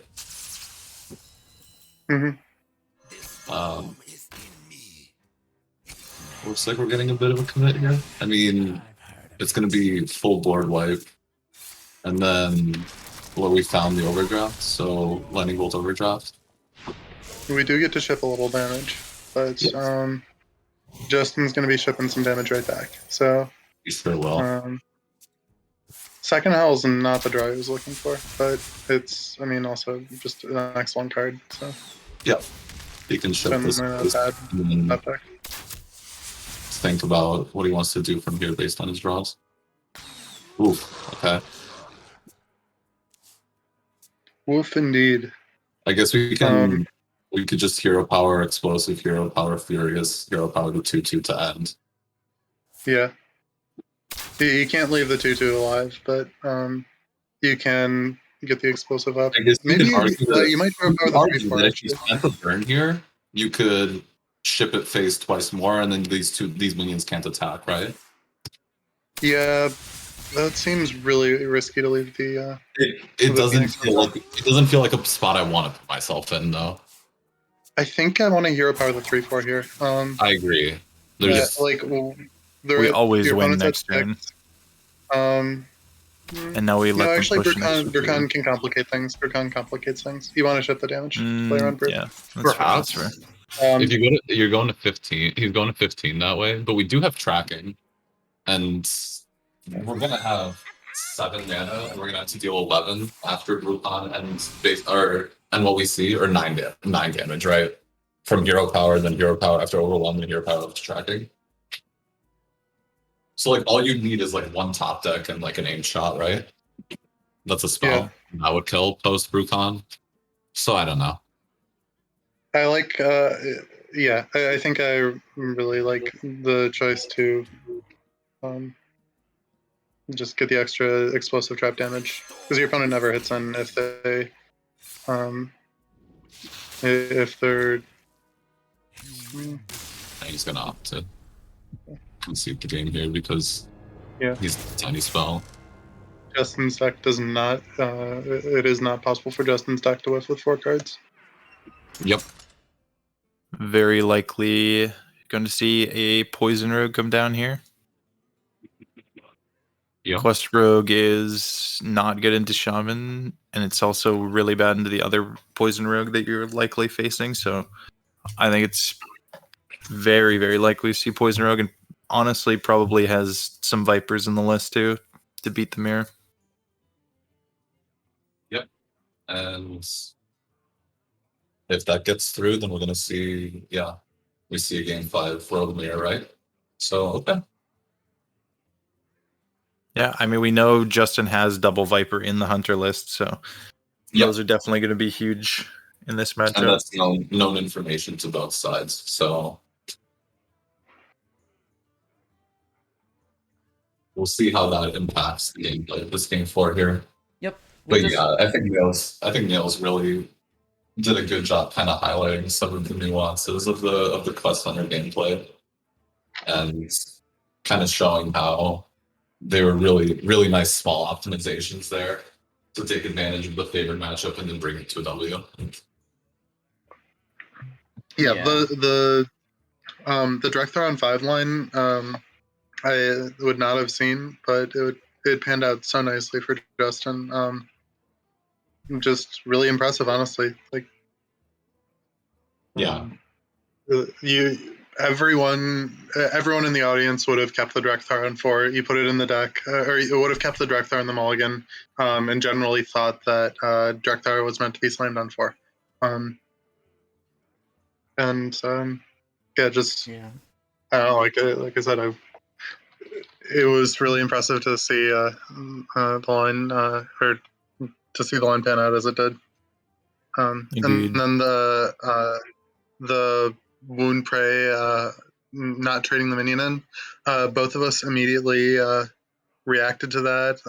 Speaker 2: Mhm.
Speaker 4: Looks like we're getting a bit of a commit here. I mean, it's going to be full board wipe. And then we found the overdraft, so Lightning Bolt overdraft.
Speaker 2: We do get to ship a little damage, but
Speaker 4: Yes.
Speaker 2: Justin's going to be shipping some damage right back. So
Speaker 4: You sure will.
Speaker 2: second hell is not the draw I was looking for, but it's, I mean, also just an excellent card. So
Speaker 4: He can
Speaker 2: it's
Speaker 4: ship
Speaker 2: been
Speaker 4: this.
Speaker 2: bad
Speaker 4: and then
Speaker 2: top deck.
Speaker 4: think about what he wants to do from here based on his draws. Oof, okay.
Speaker 2: Woof indeed.
Speaker 4: I guess we could just hero power explosive, hero power furious, hero power the 2/2 to end.
Speaker 2: Yeah. You can't leave the 2/2 alive, but you can get the explosive up.
Speaker 4: I guess you
Speaker 2: Maybe
Speaker 4: could argue that,
Speaker 2: you might throw
Speaker 4: you
Speaker 2: power
Speaker 4: could
Speaker 2: the
Speaker 4: argue
Speaker 2: 3/4.
Speaker 4: that if you spent the burn here, you could ship it face twice more, and then these minions can't attack, right?
Speaker 2: Yeah, that seems really risky to leave the.
Speaker 4: It
Speaker 2: the
Speaker 4: doesn't
Speaker 2: Phoenix
Speaker 4: feel like a spot I want to put myself in, though.
Speaker 2: I think I want to hero power the 3/4 here.
Speaker 4: I agree.
Speaker 2: Yeah,
Speaker 4: There's
Speaker 3: We always
Speaker 2: your
Speaker 3: win
Speaker 2: opponent's at
Speaker 3: next
Speaker 2: six.
Speaker 3: And now we let
Speaker 2: No,
Speaker 3: them
Speaker 2: actually,
Speaker 3: push next
Speaker 2: Burkan
Speaker 3: turn.
Speaker 2: can complicate things. Burkan complicates things. You want to ship the damage? Play around Burkan.
Speaker 3: Yeah, that's fair, that's fair.
Speaker 4: if you're going to 15, he's going to 15 that way, but we do have tracking, and we're gonna have 7 mana, and we're gonna have to deal 11 after Groupon and what we see or 9 damage, right? From hero power, then hero power after overwhelm, then hero power after tracking. So like all you need is like one top deck and like an aim shot, right? That's a spell. That would kill post Brucon. So I don't know.
Speaker 2: I like, yeah, I think I really like the choice to just get the extra explosive trap damage, because your opponent never hits in if they, if they're.
Speaker 4: And he's gonna opt to concede the game here because
Speaker 2: Yeah.
Speaker 4: he's a tiny spell.
Speaker 2: Justin's deck does not. It is not possible for Justin's deck to whiff with 4 cards.
Speaker 4: Yep.
Speaker 3: Very likely going to see a Poison Rogue come down here.
Speaker 4: Yep.
Speaker 3: Quest Rogue is not good into Shaman, and it's also really bad into the other Poison Rogue that you're likely facing. So I think it's very, very likely to see Poison Rogue, and honestly probably has some Vipers in the list too to beat the mirror.
Speaker 4: Yep. And if that gets through, then we're gonna see, we see a game 5 for the mirror, right? So okay.
Speaker 3: Yeah, I mean, we know Justin has double Viper in the Hunter list, so those are definitely going to be huge in this matchup.
Speaker 4: And that's known information to both sides. So we'll see how that impacts the gameplay of this game 4 here.
Speaker 1: Yep.
Speaker 4: But yeah, I think Nails really did a good job kind of highlighting some of the nuances of the Quest Hunter gameplay and kind of showing how they were really, really nice small optimizations there to take advantage of the favored matchup and then bring it to a W.
Speaker 2: Yeah. The Drexthar on 5 line, I would not have seen, but it panned out so nicely for Justin. Just really impressive, honestly. Like,
Speaker 4: Yeah.
Speaker 2: Everyone in the audience would have kept the Drexthar on 4. You put it in the deck, or you would have kept the Drexthar in the mulligan, and generally thought that Drexthar was meant to be slammed on 4. Just
Speaker 1: Yeah.
Speaker 2: I don't know, like I said, it was really impressive to see the line, or to see the line pan out as it did. And
Speaker 3: Agreed.
Speaker 2: then the Wound Prey not trading the minion in, both of us immediately reacted to that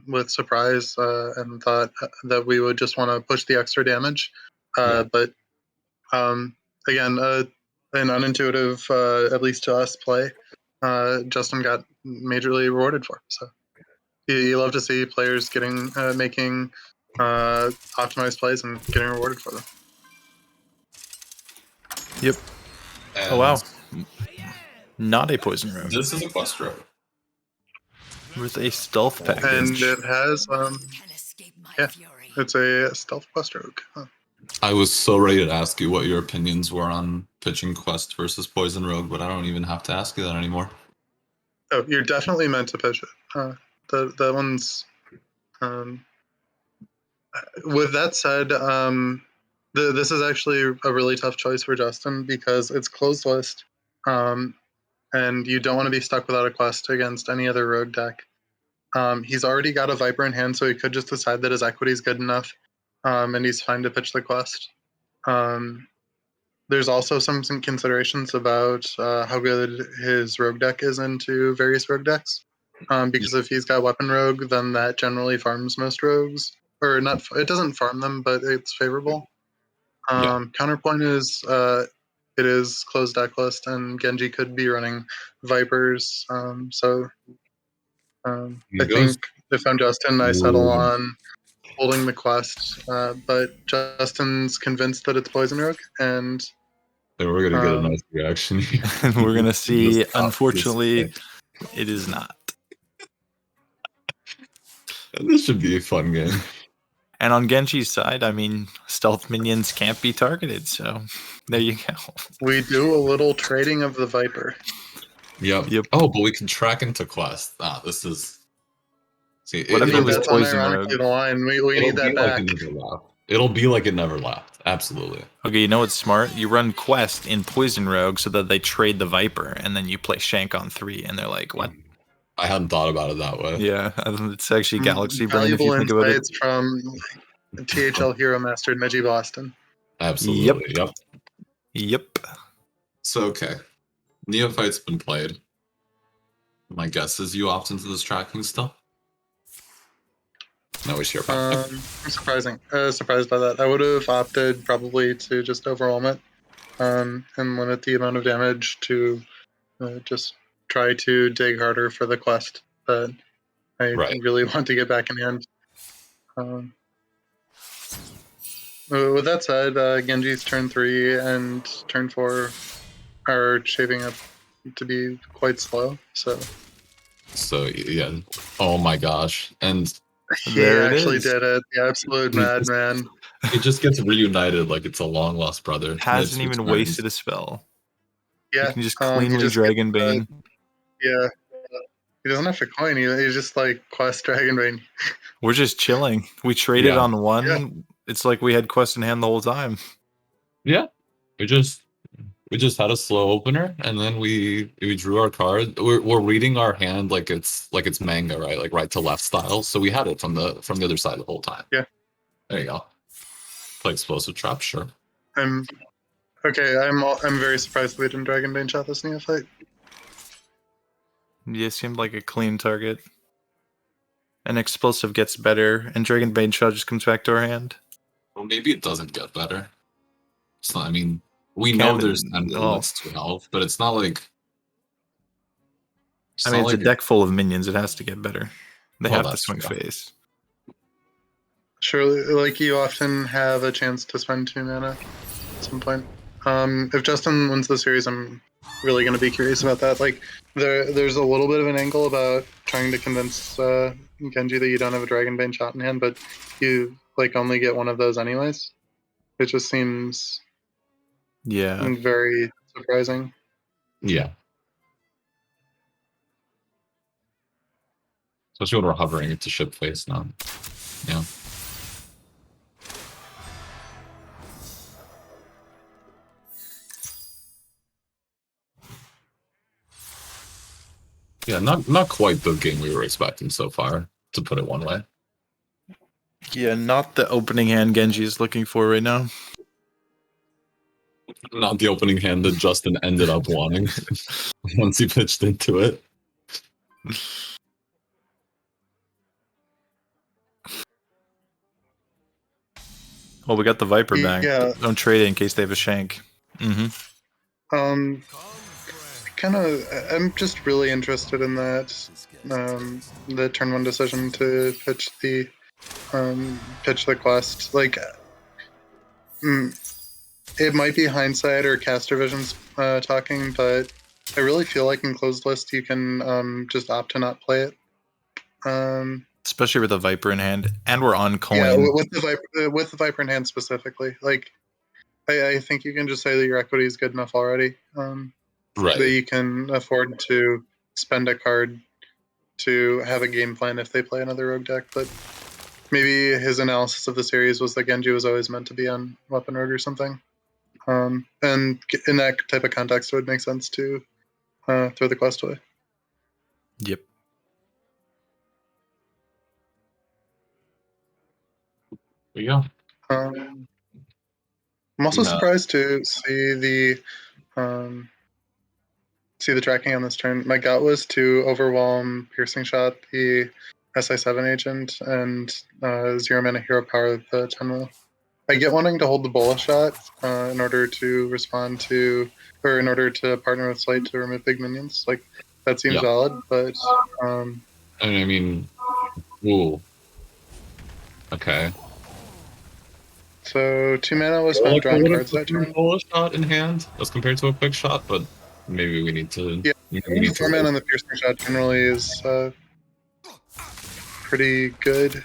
Speaker 2: with surprise and thought that we would just want to push the extra damage. But again, an unintuitive, at least to us, play Justin got majorly rewarded for. So you love to see players making optimized plays and getting rewarded for them.
Speaker 3: Yep.
Speaker 4: And
Speaker 3: Oh wow. Not a Poison Rogue
Speaker 4: this is a Quest Rogue.
Speaker 3: with a stealth package.
Speaker 2: And it has it's a stealth Quest Rogue. Huh.
Speaker 4: I was so ready to ask you what your opinions were on pitching Quest versus Poison Rogue, but I don't even have to ask you that anymore.
Speaker 2: Oh, you're definitely meant to pitch it. That one's. With that said, this is actually a really tough choice for Justin because it's closed list, and you don't want to be stuck without a quest against any other rogue deck. He's already got a Viper in hand, so he could just decide that his equity is good enough, and he's fine to pitch the quest. There's also some considerations about how good his rogue deck is into various rogue decks. Because if he's got weapon rogue, then that generally farms most rogues. Or not, it doesn't farm them, but it's favorable. Counterpoint is it is closed deck list, and Genji could be running Vipers. I think if I'm Justin, I settle on holding the quest. But Justin's convinced that it's Poison Rogue, and
Speaker 4: we're gonna get a nice reaction here.
Speaker 3: We're gonna see. Unfortunately, it is not.
Speaker 4: This should be a fun game.
Speaker 3: And on Genji's side, I mean, stealth minions can't be targeted, so there you go.
Speaker 2: We do a little trading of the Viper.
Speaker 4: Yep. Oh, but we can track into quest. This is. See,
Speaker 3: What if it was
Speaker 2: that's
Speaker 3: Poison
Speaker 2: unironically
Speaker 3: Rogue?
Speaker 2: the line. We need that back.
Speaker 4: It'll be like it never left. Absolutely.
Speaker 3: Okay, you know what's smart? You run quest in Poison Rogue so that they trade the Viper, and then you play Shank on 3, and they're like, what?
Speaker 4: I hadn't thought about it that way.
Speaker 3: Yeah, it's actually Galaxy Brain if
Speaker 2: Valuable
Speaker 3: you think about it.
Speaker 2: insights from THL Hero Master Neji Boston.
Speaker 4: Absolutely. Yep.
Speaker 3: Yep.
Speaker 4: So okay, Neophyte's been played. My guess is you opt into this tracking still. No, we share about
Speaker 2: I'm surprised by that. I would have opted probably to just overwhelm it, and limit the amount of damage to just try to dig harder for the quest that I
Speaker 4: Right.
Speaker 2: really want to get back in hand. Um, with that said, Genji's turn 3 and turn 4 are shaping up to be quite slow. So
Speaker 4: yeah. Oh my gosh. And
Speaker 2: he
Speaker 3: There it
Speaker 2: actually
Speaker 3: is.
Speaker 2: did it. The absolute madman.
Speaker 4: he just gets reunited like it's a long lost brother.
Speaker 3: Hasn't
Speaker 4: It's
Speaker 3: even
Speaker 4: returned.
Speaker 3: wasted a spell.
Speaker 2: Yeah,
Speaker 3: You can just
Speaker 2: he
Speaker 3: cleanly
Speaker 2: just
Speaker 3: Dragon
Speaker 2: gets,
Speaker 3: Bane.
Speaker 2: yeah. He doesn't have to coin. He's just like quest Dragon Bane.
Speaker 3: We're just chilling. We traded
Speaker 4: Yeah.
Speaker 3: on one.
Speaker 2: Yeah.
Speaker 3: It's like we had quest in hand the whole time.
Speaker 4: Yeah. We just had a slow opener and then we drew our card. We're reading our hand like it's manga, right? Like right to left style. So we had it from the other side the whole time.
Speaker 2: Yeah.
Speaker 4: There you go. Play explosive trap, sure.
Speaker 2: I'm very surprised we didn't Dragon Bane shot this Neophyte.
Speaker 3: Yeah, seemed like a clean target. And explosive gets better, and Dragon Bane shot just comes back to our hand.
Speaker 4: Well, maybe it doesn't get better. It's not. I mean, we know there's 10 bullets to health, but it's not like.
Speaker 3: I mean, it's a deck full of minions. It has to get better. They
Speaker 4: Well,
Speaker 3: have to
Speaker 4: that's
Speaker 3: swing
Speaker 4: true.
Speaker 3: face.
Speaker 2: Surely, like you often have a chance to spend 2 mana at some point. If Justin wins the series, I'm really going to be curious about that. Like, there's a little bit of an angle about trying to convince Genji that you don't have a Dragon Bane shot in hand, but you like only get one of those anyways. It just seems
Speaker 3: Yeah.
Speaker 2: very surprising.
Speaker 4: Yeah. Especially when we're hovering into ship face now. Yeah. Yeah, not quite the game we were expecting so far, to put it one way.
Speaker 3: Yeah, not the opening hand Genji is looking for right now.
Speaker 4: Not the opening hand that Justin ended up wanting once he pitched into it.
Speaker 3: Well, we got the Viper back.
Speaker 2: Yeah.
Speaker 3: Don't trade it in case they have a Shank. Mm-hmm.
Speaker 2: I'm just really interested in that. The turn 1 decision to pitch the quest. Like, it might be hindsight or caster visions talking, but I really feel like in closed list you can just opt to not play it.
Speaker 3: Especially with the Viper in hand, and we're on coin.
Speaker 2: Yeah, with the Viper in hand specifically. Like, I think you can just say that your equity is good enough already.
Speaker 4: Right.
Speaker 2: That you can afford to spend a card to have a game plan if they play another rogue deck. But maybe his analysis of the series was that Genji was always meant to be on Weapon Rogue or something. And in that type of context, it would make sense to throw the quest away.
Speaker 3: Yep.
Speaker 4: There you go.
Speaker 2: I'm also surprised to see the tracking on this turn. My gut was to overwhelm Piercing Shot, the SI7 agent, and 0 mana hero power the 10 will. I get wanting to hold the Bola Shot in order to respond to, or in order to partner with Slight to remove big minions. Like, that seems valid, but
Speaker 4: I mean, ooh. Okay.
Speaker 2: So 2 mana was spent drawing cards that turn.
Speaker 4: Bola shot in hand as compared to a quick shot, but maybe we need to.
Speaker 2: Yeah, 4 mana on the Piercing Shot generally is pretty good.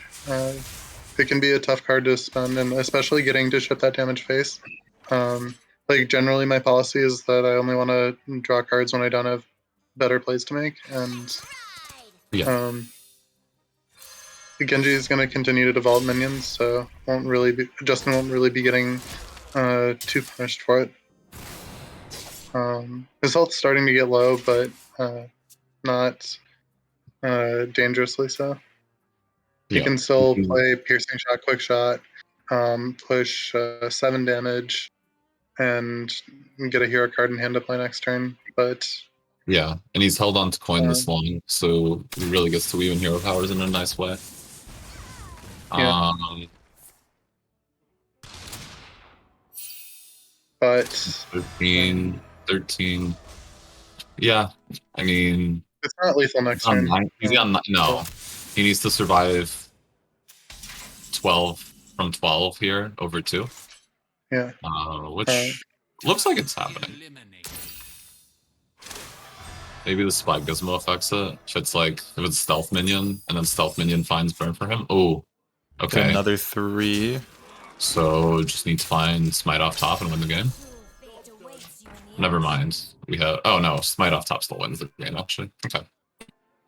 Speaker 2: It can be a tough card to spend, and especially getting to ship that damage face. Like, generally my policy is that I only want to draw cards when I don't have better plays to make, and Genji is going to continue to develop minions, so Justin won't really be getting too punished for it. His health's starting to get low, but not dangerously so. He
Speaker 4: Yeah.
Speaker 2: can still play piercing shot, quick shot, push 7 damage, and get a hero card in hand to play next turn. But
Speaker 4: Yeah, and he's held on to coin this long, so he really gets to weave in hero powers in a nice way.
Speaker 2: Yeah. But
Speaker 4: 13. Yeah, I mean,
Speaker 2: it's not lethal next turn.
Speaker 4: No, he needs to survive 12 from 12 here over 2.
Speaker 2: Yeah.
Speaker 4: Which looks like it's happening. Maybe the Spike Gizmo affects it. If it's Stealth Minion, and then Stealth Minion finds burn for him. Oh, okay.
Speaker 3: Another 3.
Speaker 4: So just need to find Smite off top and win the game. Never mind. We have. Oh no, Smite off top still wins the game actually. Okay.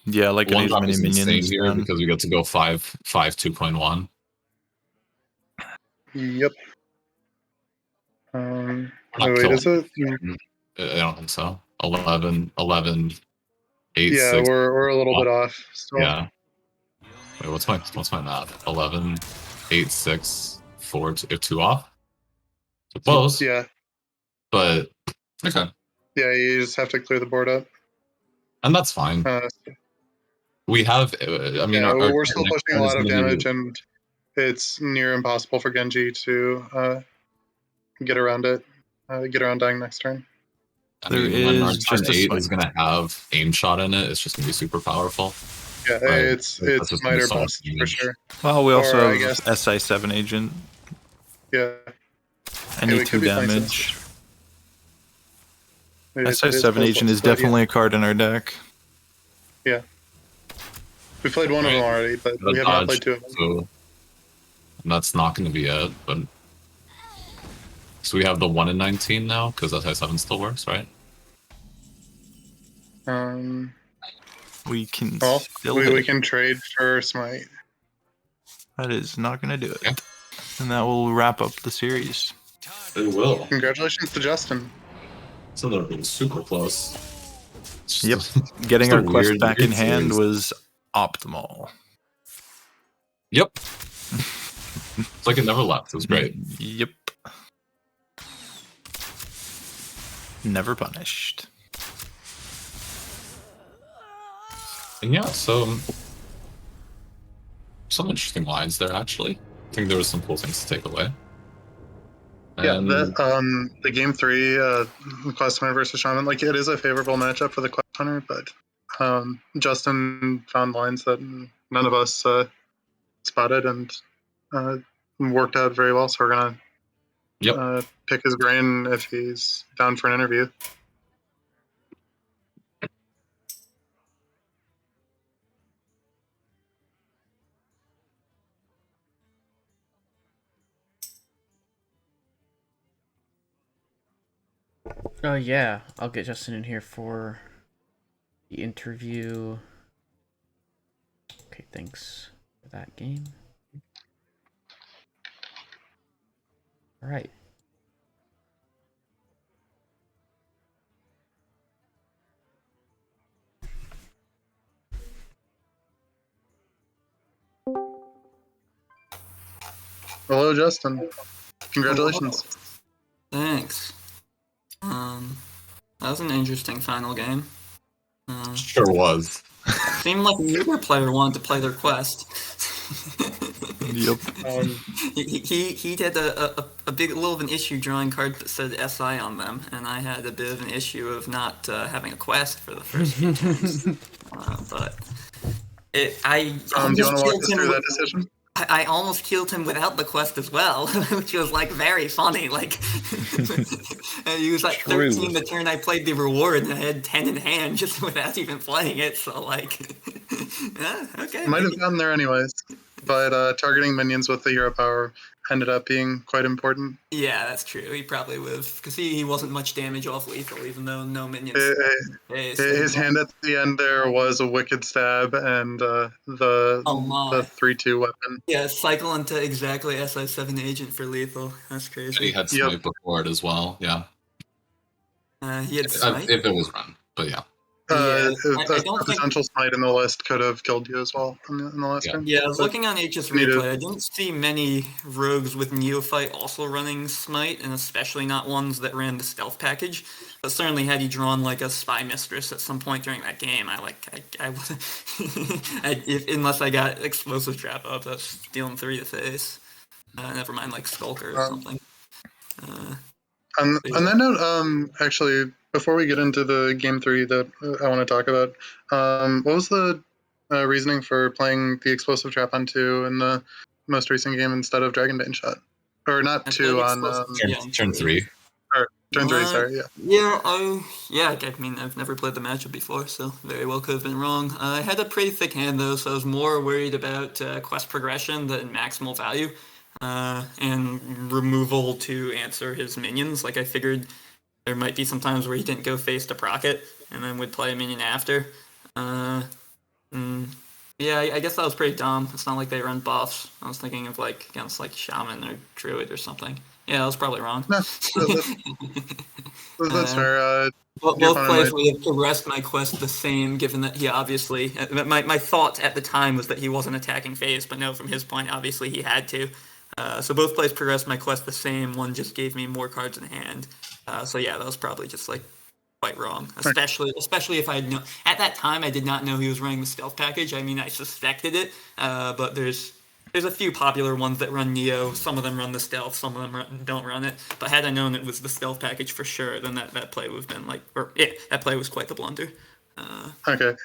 Speaker 3: Yeah, like
Speaker 4: One
Speaker 3: an
Speaker 4: drop
Speaker 3: mini
Speaker 4: is insane
Speaker 3: minions
Speaker 4: here
Speaker 3: done.
Speaker 4: because we get to go 5 2.1.
Speaker 2: Yep.
Speaker 4: We're not
Speaker 2: Wait, is it?
Speaker 4: I don't think so. 11, 8,
Speaker 2: Yeah,
Speaker 4: 6.
Speaker 2: we're a little bit off. Still.
Speaker 4: Yeah. Wait, what's my math? 11, 8, 6, 4, 2 off. So close.
Speaker 2: Yeah.
Speaker 4: But okay.
Speaker 2: Yeah, you just have to clear the board up.
Speaker 4: And that's fine. We have. I mean,
Speaker 2: we're still pushing a lot of damage, and it's near impossible for Genji to get around it. Get around dying next turn.
Speaker 3: There
Speaker 4: when our
Speaker 3: is
Speaker 4: turn
Speaker 3: just a
Speaker 4: 8
Speaker 3: smite.
Speaker 4: is going to have aim shot in it. It's just going to be super powerful.
Speaker 2: Yeah,
Speaker 4: Right.
Speaker 2: it's
Speaker 4: That's just
Speaker 2: smite or
Speaker 4: so much
Speaker 2: bust for
Speaker 4: damage.
Speaker 2: sure.
Speaker 3: Well, we also
Speaker 2: Or, I
Speaker 3: have
Speaker 2: guess-
Speaker 3: SI7 agent.
Speaker 2: Yeah.
Speaker 3: Any
Speaker 2: we
Speaker 3: 2
Speaker 2: could be playing
Speaker 3: damage.
Speaker 2: It is
Speaker 3: SI7
Speaker 2: close,
Speaker 3: agent is
Speaker 2: but yeah.
Speaker 3: definitely a card in our deck.
Speaker 2: We played one of them already, but we have not played 2 of them.
Speaker 4: So that's not going to be it. But so we have the 1 in 19 now because SI7 still works, right?
Speaker 3: We can
Speaker 2: Well,
Speaker 3: still
Speaker 2: we
Speaker 3: hit.
Speaker 2: can trade for smite.
Speaker 3: That is not going to do it.
Speaker 4: Yeah.
Speaker 3: And that will wrap up the series.
Speaker 4: It will.
Speaker 2: Congratulations to Justin.
Speaker 4: So they're being super close. It's
Speaker 3: Yep.
Speaker 4: just-
Speaker 3: Getting
Speaker 4: Just a
Speaker 3: our quest
Speaker 4: weird-
Speaker 3: back in
Speaker 4: weird
Speaker 3: hand
Speaker 4: series.
Speaker 3: was optimal.
Speaker 4: Yep. It's like it never left. It was great.
Speaker 3: Yep. Never punished.
Speaker 4: And yeah, so some interesting lines there actually. I think there was some cool things to take away.
Speaker 2: Yeah,
Speaker 4: And
Speaker 2: the game 3 Quest Hunter versus Shaman, like it is a favorable matchup for the Quest Hunter, but Justin found lines that none of us spotted and worked out very well. So we're gonna pick his brain if he's down for an interview.
Speaker 1: Yeah, I'll get Justin in here for the interview. Okay, thanks for that game. All right.
Speaker 2: Hello, Justin. Congratulations.
Speaker 6: Thanks. That was an interesting final game.
Speaker 4: sure was.
Speaker 6: Seemed like neither player wanted to play their quest.
Speaker 3: Yep.
Speaker 6: He had a big little of an issue drawing cards that said SI on them, and I had a bit of an issue of not having a quest for the first few turns. But
Speaker 2: do you want to walk us through that decision?
Speaker 6: I almost killed him without the quest as well, which was like very funny. Like, and he was like 13 the turn I played the reward, and I had 10 in hand just without even playing it. So like, yeah, okay.
Speaker 2: Might have gotten there anyways, but targeting minions with the hero power ended up being quite important.
Speaker 6: Yeah, that's true. He probably would have, because he wasn't much damage off lethal, even though no minions.
Speaker 2: His hand at the end there was a wicked stab and the 3/2 weapon.
Speaker 6: Yeah, cycle into exactly SI7 agent for lethal. That's
Speaker 4: And
Speaker 6: crazy.
Speaker 4: he had smite before it as well. Yeah.
Speaker 6: He had smite.
Speaker 4: If it was run, but yeah.
Speaker 6: Yeah, I
Speaker 2: a
Speaker 6: don't think.
Speaker 2: potential smite in the list could have killed you as well in the last
Speaker 4: Yeah.
Speaker 2: turn.
Speaker 6: Yeah, I was
Speaker 2: But
Speaker 6: looking on HS
Speaker 2: need to-
Speaker 6: Replay. I didn't see many rogues with Neophyte also running Smite, and especially not ones that ran the stealth package. But certainly, had he drawn like a Spy Mistress at some point during that game, I wasn't. Unless I got Explosive Trap up, that's dealing 3 to face. Never mind like Skulker or
Speaker 2: Um,
Speaker 6: something.
Speaker 2: On
Speaker 6: Yeah.
Speaker 2: that note, actually, before we get into the game 3 that I want to talk about, what was the reasoning for playing the Explosive Trap on 2 in the most recent game instead of Dragonbane Shot? Or not
Speaker 6: I
Speaker 2: 2
Speaker 6: played
Speaker 2: on
Speaker 4: Turn 3.
Speaker 2: turn 3, sorry, yeah.
Speaker 6: I mean, I've never played the matchup before, so very well could have been wrong. I had a pretty thick hand though, so I was more worried about quest progression than maximal value, and removal to answer his minions. Like I figured there might be some times where he didn't go face to proc it, and then would play a minion after. Yeah, I guess that was pretty dumb. It's not like they run buffs. I was thinking of like against like Shaman or Druid or something. Yeah, I was probably wrong.
Speaker 2: No, that's fair. Your
Speaker 6: Both
Speaker 2: opponent
Speaker 6: players
Speaker 2: might-
Speaker 6: would have progressed my quest the same, given that he obviously. My thought at the time was that he wasn't attacking phase, but no, from his point, obviously he had to. So both players progressed my quest the same. One just gave me more cards in hand. So yeah, that was probably just like quite wrong. Especially if I had known at that time I did not know he was running the stealth package. I mean, I suspected it, but there's a few popular ones that run Neo. Some of them run the stealth, some of them don't run it. But had I known it was the stealth package for sure, then that play would have been like, that play was quite the blunder.
Speaker 2: Okay.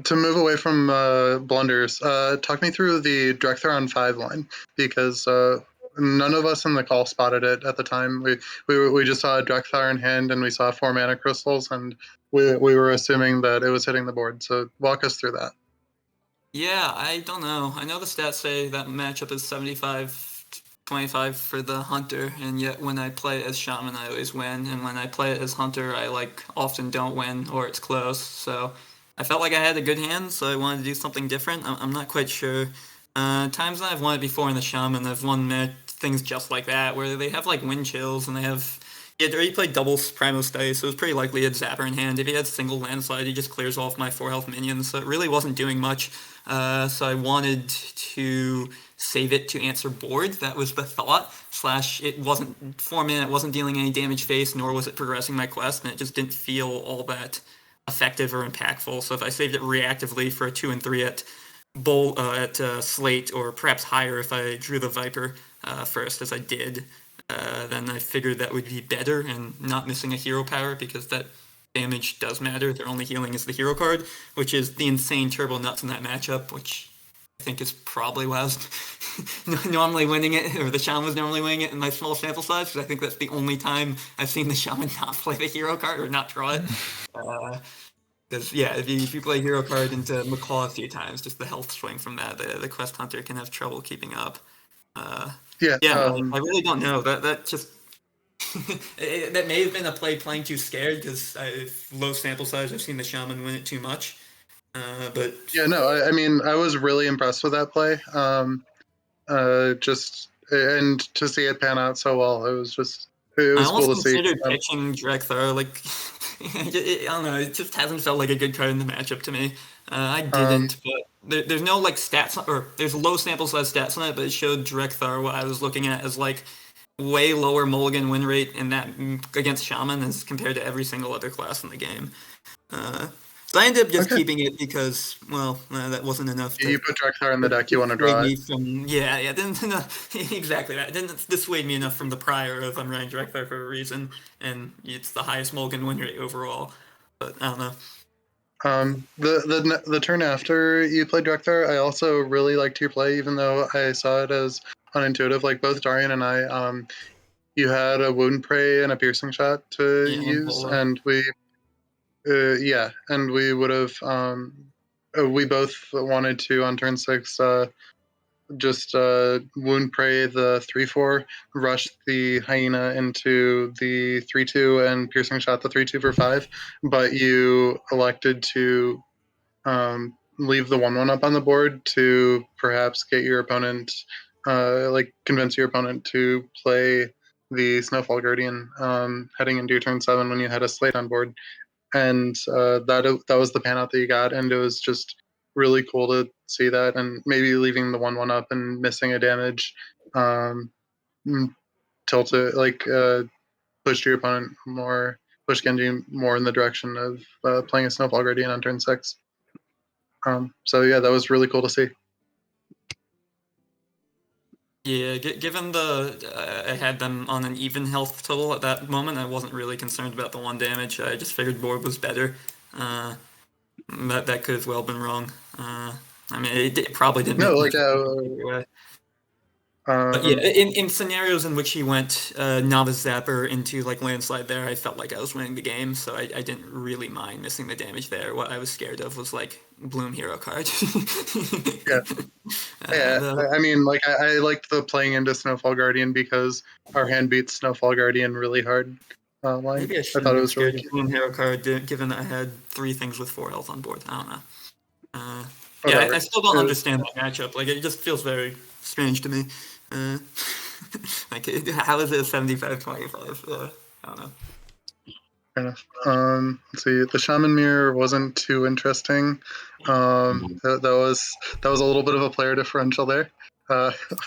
Speaker 2: To move away from blunders, talk me through the Drexthar 5 line, because none of us in the call spotted it at the time. We just saw Drexthar in hand, and we saw 4 mana crystals, and we were assuming that it was hitting the board. So walk us through that.
Speaker 6: Yeah, I don't know. I know the stats say that matchup is 75-25 for the Hunter, and yet when I play it as Shaman, I always win, and when I play it as Hunter, I often don't win or it's close. So I felt like I had a good hand, so I wanted to do something different. I'm not quite sure. Times that I've won it before in the Shaman, I've won things just like that, where they have like wind chills and they have. He already played double Primus Dice, so it was pretty likely he had Zapper in hand. If he had single landslide, he just clears off my 4 health minions, so it really wasn't doing much. So I wanted to save it to answer board. That was the thought. / it wasn't 4 mana, it wasn't dealing any damage face, nor was it progressing my quest, and it just didn't feel all that effective or impactful. So if I saved it reactively for a 2 and 3 at Slate, or perhaps higher if I drew the Viper first, as I did, then I figured that would be better and not missing a hero power, because that damage does matter. Their only healing is the hero card, which is the insane Turbo Nuts in that matchup, which I think is probably why I was normally winning it, or the Shaman was normally winning it in my small sample size, because I think that's the only time I've seen the Shaman not play the hero card or not draw it. Because if you play hero card into Macaw a few times, just the health swing from that, the Quest Hunter can have trouble keeping up. I really don't know. That just that may have been a play playing too scared, because low sample size. I've seen the Shaman win it too much. But
Speaker 2: Yeah, no, I mean, I was really impressed with that play. And to see it pan out so well, it was cool to see.
Speaker 6: I almost considered pitching Drexthar. Like, I don't know, it just hasn't felt like a good card in the matchup to me. I didn't, but there's no like stats, or there's low sample size stats on it, but it showed Drexthar what I was looking at as like way lower mulligan win rate in that against Shaman as compared to every single other class in the game. So I ended up just keeping it because, that wasn't enough.
Speaker 2: You put Drexthar in the deck, you want to draw it.
Speaker 6: Exactly that. It didn't dissuade me enough from the prior of I'm running Drexthar for a reason, and it's the highest mulligan win rate overall. But I don't know.
Speaker 2: The turn after you played Drexthar, I also really liked your play, even though I saw it as unintuitive. Like both Darian and I, you had a Wound Prey and a Piercing Shot to use, and we would have. We both wanted to on turn 6 just Wound Prey the 3/4, rush the Hyena into the 3/2, and Piercing Shot the 3/2 for 5. But you elected to leave the 1/1 up on the board to perhaps get your opponent, convince your opponent to play the Snowfall Guardian heading into your turn 7 when you had a Slate on board. and that was the pan out that you got, and it was just really cool to see that, and maybe leaving the 1-1 up and missing a damage, tilt it push your opponent more, push Genji more in the direction of playing a Snowfall Guardian on turn 6. So yeah, that was really cool to see.
Speaker 6: Yeah, given I had them on an even health total at that moment, I wasn't really concerned about the 1 damage. I just figured board was better. That could have well been wrong. I mean, it probably didn't.
Speaker 2: No,
Speaker 6: make
Speaker 2: like
Speaker 6: but yeah, in scenarios in which he went Novice Zapper into like landslide there, I felt like I was winning the game, so I didn't really mind missing the damage there. What I was scared of was like Bloom hero card.
Speaker 2: Yeah. I mean, like I liked the playing into Snowfall Guardian because our hand beats Snowfall Guardian really hard.
Speaker 6: Maybe I thought it was really Bloom hero card, given that I had 3 things with 4 health on board. I don't know. Yeah, I still don't understand that matchup. Like, it just feels very strange to me. Like, how is it 75-25? I don't know.
Speaker 2: Fair enough. Let's see. The Shaman Mirror wasn't too interesting. That was a little bit of a player differential there,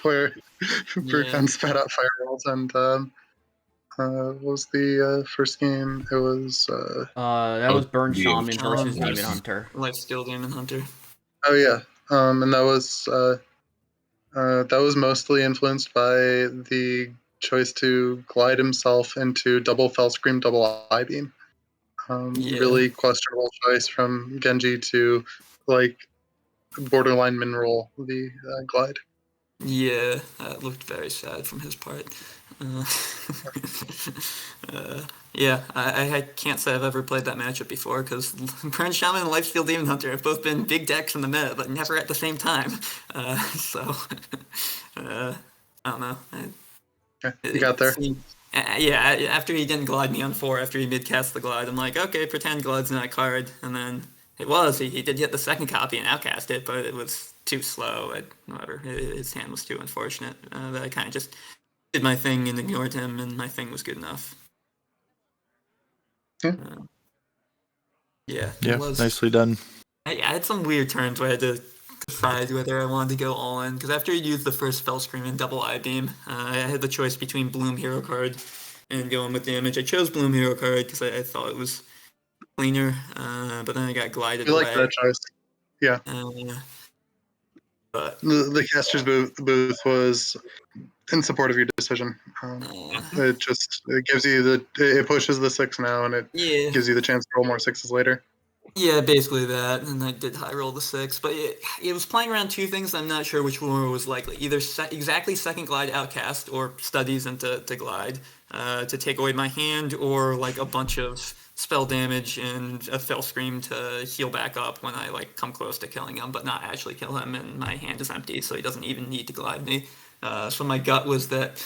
Speaker 2: where Brucon spat out firewalls, and what was the first game? It was
Speaker 1: that was Burn Shaman versus Demon Hunter.
Speaker 6: Lifesteal Demon Hunter.
Speaker 2: Oh yeah, and that was mostly influenced by the choice to glide himself into double Fell Scream, double I-Beam. Really questionable choice from Genji to like borderline mineral the glide.
Speaker 6: Yeah, that looked very sad from his part. Yeah, I can't say I've ever played that matchup before, because Burn Shaman and Lifesteal Demon Hunter have both been big decks in the meta, but never at the same time. So, I don't know.
Speaker 2: You got there.
Speaker 6: Yeah, after he didn't glide me on 4, after he mid-cast the glide, I'm like, okay, pretend glide's not a card, and then it was. He did get the second copy and outcast it, but it was too slow. Whatever, his hand was too unfortunate. That I kind of just did my thing and ignored him, and my thing was good enough. Yeah.
Speaker 3: Yeah, nicely done.
Speaker 6: I had some weird turns where I had to decide whether I wanted to go all in, because after he used the first Fell Scream and double I-Beam, I had the choice between Bloom hero card and going with damage. I chose Bloom hero card because I thought it was cleaner, but then I got glided away.
Speaker 2: I like that choice. Yeah.
Speaker 6: But
Speaker 2: the caster's booth was in support of your decision. It gives you it pushes the 6 now, and it gives you the chance to roll more 6s later.
Speaker 6: Yeah, basically that, and I did high roll the 6, but it was playing around 2 things. I'm not sure which one was likely. Either exactly second glide outcast or studies into glide to take away my hand, or like a bunch of spell damage and a Fell Scream to heal back up when I like come close to killing him, but not actually kill him, and my hand is empty, so he doesn't even need to glide me. So my gut was that,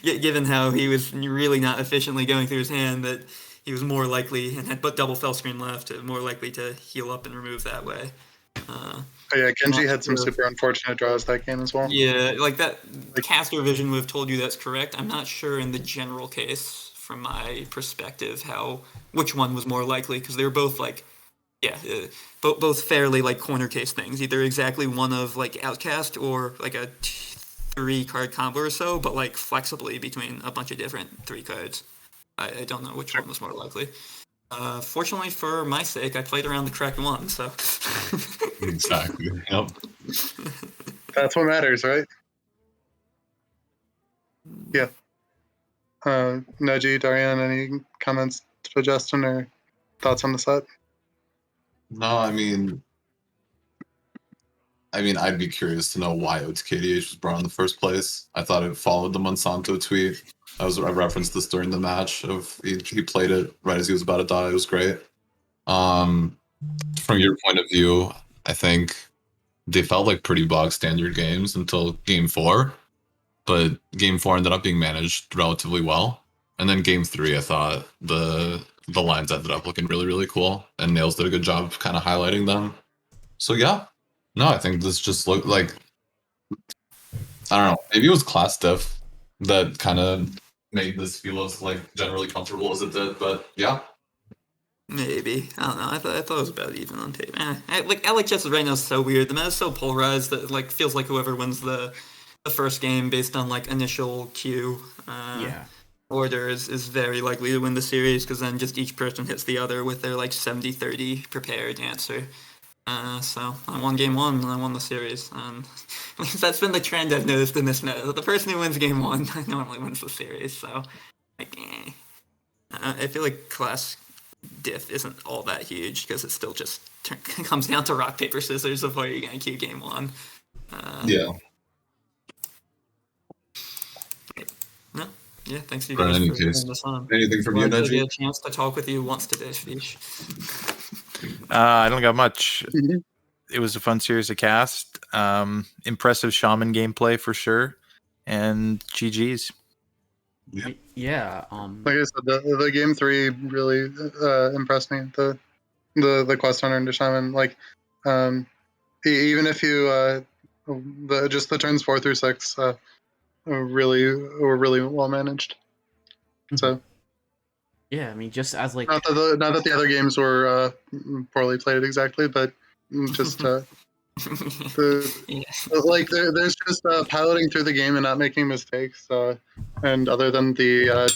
Speaker 6: given how he was really not efficiently going through his hand, that he was more likely, and had but double Fell Scream left, more likely to heal up and remove that way.
Speaker 2: Genji had some super unfortunate draws that game as well.
Speaker 6: Yeah, like that. The caster vision would have told you that's correct. I'm not sure in the general case, from my perspective, which one was more likely, because they were both like, both fairly like corner case things. Either exactly one of like outcast or like a 3 card combo or so, but like flexibly between a bunch of different 3 cards. I don't know which one was more likely. Fortunately for my sake, I played around the correct one, so.
Speaker 4: Exactly. Yep.
Speaker 2: That's what matters, right? Yeah. Neji, Darian, any comments to Justin or thoughts on the set?
Speaker 4: No, I mean, I'd be curious to know why OTKDH was brought in the first place. I thought it followed the Monsanto tweet. I referenced this during the match. He played it right as he was about to die. It was great. From your point of view, I think they felt like pretty bog standard games until game 4, but game 4 ended up being managed relatively well. And then game 3, I thought the lines ended up looking really, really cool, and Nails did a good job of kind of highlighting them. So yeah, no, I think this just looked like, I don't know, maybe it was class diff that kind of made this feel as like generally comfortable as it did. But yeah,
Speaker 6: Maybe. I don't know. I thought it was about even on tape. LHS right now is so weird. The meta is so polarized that like feels like whoever wins the first game based on like initial queue order is very likely to win the series, because then just each person hits the other with their like 70-30 prepared answer. So I won game 1 and I won the series. And that's been the trend I've noticed in this meta. The person who wins game 1 normally wins the series. So like, I feel like class diff isn't all that huge, because it still just comes down to rock paper scissors of where you're gonna queue game 1.
Speaker 4: yeah.
Speaker 6: No, yeah. Thanks you
Speaker 4: But
Speaker 6: guys
Speaker 4: in any
Speaker 6: for
Speaker 4: case,
Speaker 6: bringing this on.
Speaker 4: anything from you,
Speaker 6: Glad to
Speaker 4: Neji?
Speaker 6: get a chance to talk with you once today, Fish.
Speaker 3: I don't got much.
Speaker 2: Mhm.
Speaker 3: It was a fun series to cast. Impressive shaman gameplay for sure, and GG's.
Speaker 1: Yeah.
Speaker 2: Like I said, the game 3 really impressed me. The quest hunter into shaman, like even if you the turns 4 through 6 were really well managed. So
Speaker 1: Yeah, I mean, just as like
Speaker 2: not that the other games were poorly played exactly, but just the
Speaker 6: Yeah.
Speaker 2: like there's just piloting through the game and not making mistakes. And other than the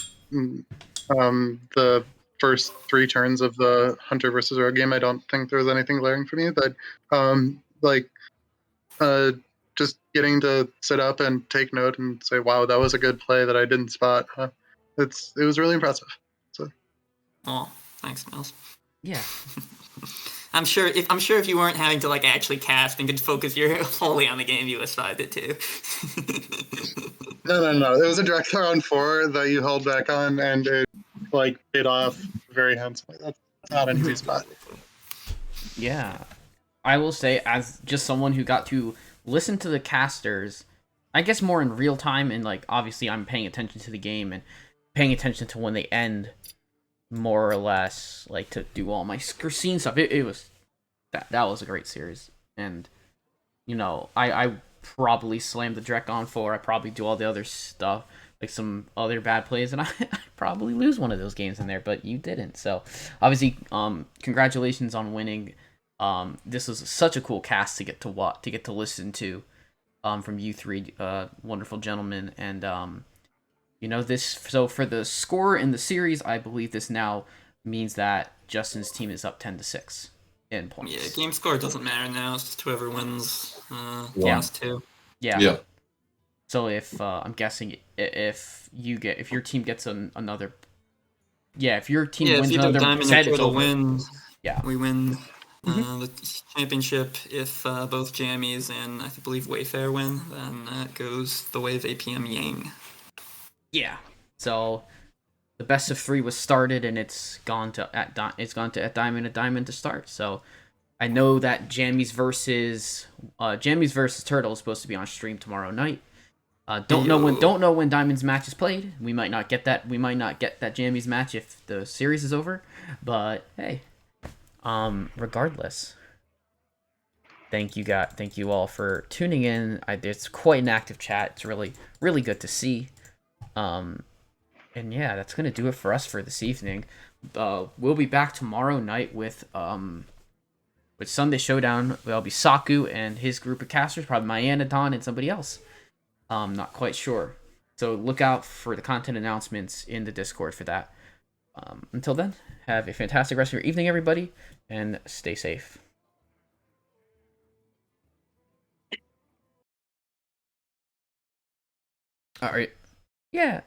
Speaker 2: first 3 turns of the hunter versus rogue game, I don't think there was anything glaring for me. But like just getting to sit up and take note and say, "Wow, that was a good play that I didn't spot." It was really impressive. So
Speaker 6: Oh, thanks, Miles.
Speaker 1: yeah.
Speaker 6: I'm sure if you weren't having to like actually cast and could focus your wholly on the game, you would have it too.
Speaker 2: no. It was a direct throw on 4 that you held back on, and it like paid off very handsomely. That's not an easy spot.
Speaker 1: Yeah. I will say, as just someone who got to listen to the casters, I guess more in real time, and like obviously I'm paying attention to the game and paying attention to when they end, more or less, like to do all my scene stuff. It was that was a great series, and I probably slammed the Drek on 4. I probably do all the other stuff, like some other bad plays, and I probably lose one of those games in there, but you didn't. So obviously, congratulations on winning. This was such a cool cast to get to listen to, from you 3 wonderful gentlemen, and this. So for the score in the series, I believe this now means that Justin's team is up 10-6 in points.
Speaker 6: Yeah, game score doesn't matter now. It's just whoever wins
Speaker 1: Yeah.
Speaker 6: 2.
Speaker 1: Yeah. So if I'm guessing if your team gets another, if your team wins
Speaker 6: if either
Speaker 1: another
Speaker 6: Diamond or
Speaker 1: set, it's
Speaker 6: Turtle
Speaker 1: over.
Speaker 6: win,
Speaker 1: Yeah.
Speaker 6: we win the championship. If both Jammies and I believe Wayfair win, then it goes the way of APM Yang.
Speaker 1: Yeah. So the best of 3 was started, and it's gone to at Diamond to start. So I know that Jammies versus Turtle is supposed to be on stream tomorrow night. Don't know when Diamond's match is played. We might not get that. We might not get that Jammies match if the series is over. But hey, regardless, thank you all for tuning in. It's quite an active chat. It's really good to see. And yeah, that's gonna do it for us for this evening. We'll be back tomorrow night with Sunday Showdown. There'll be Saku and his group of casters, probably Myanodon and somebody else. Not quite sure. So look out for the content announcements in the Discord for that. Until then, have a fantastic rest of your evening, everybody, and stay safe. All right. Yeah.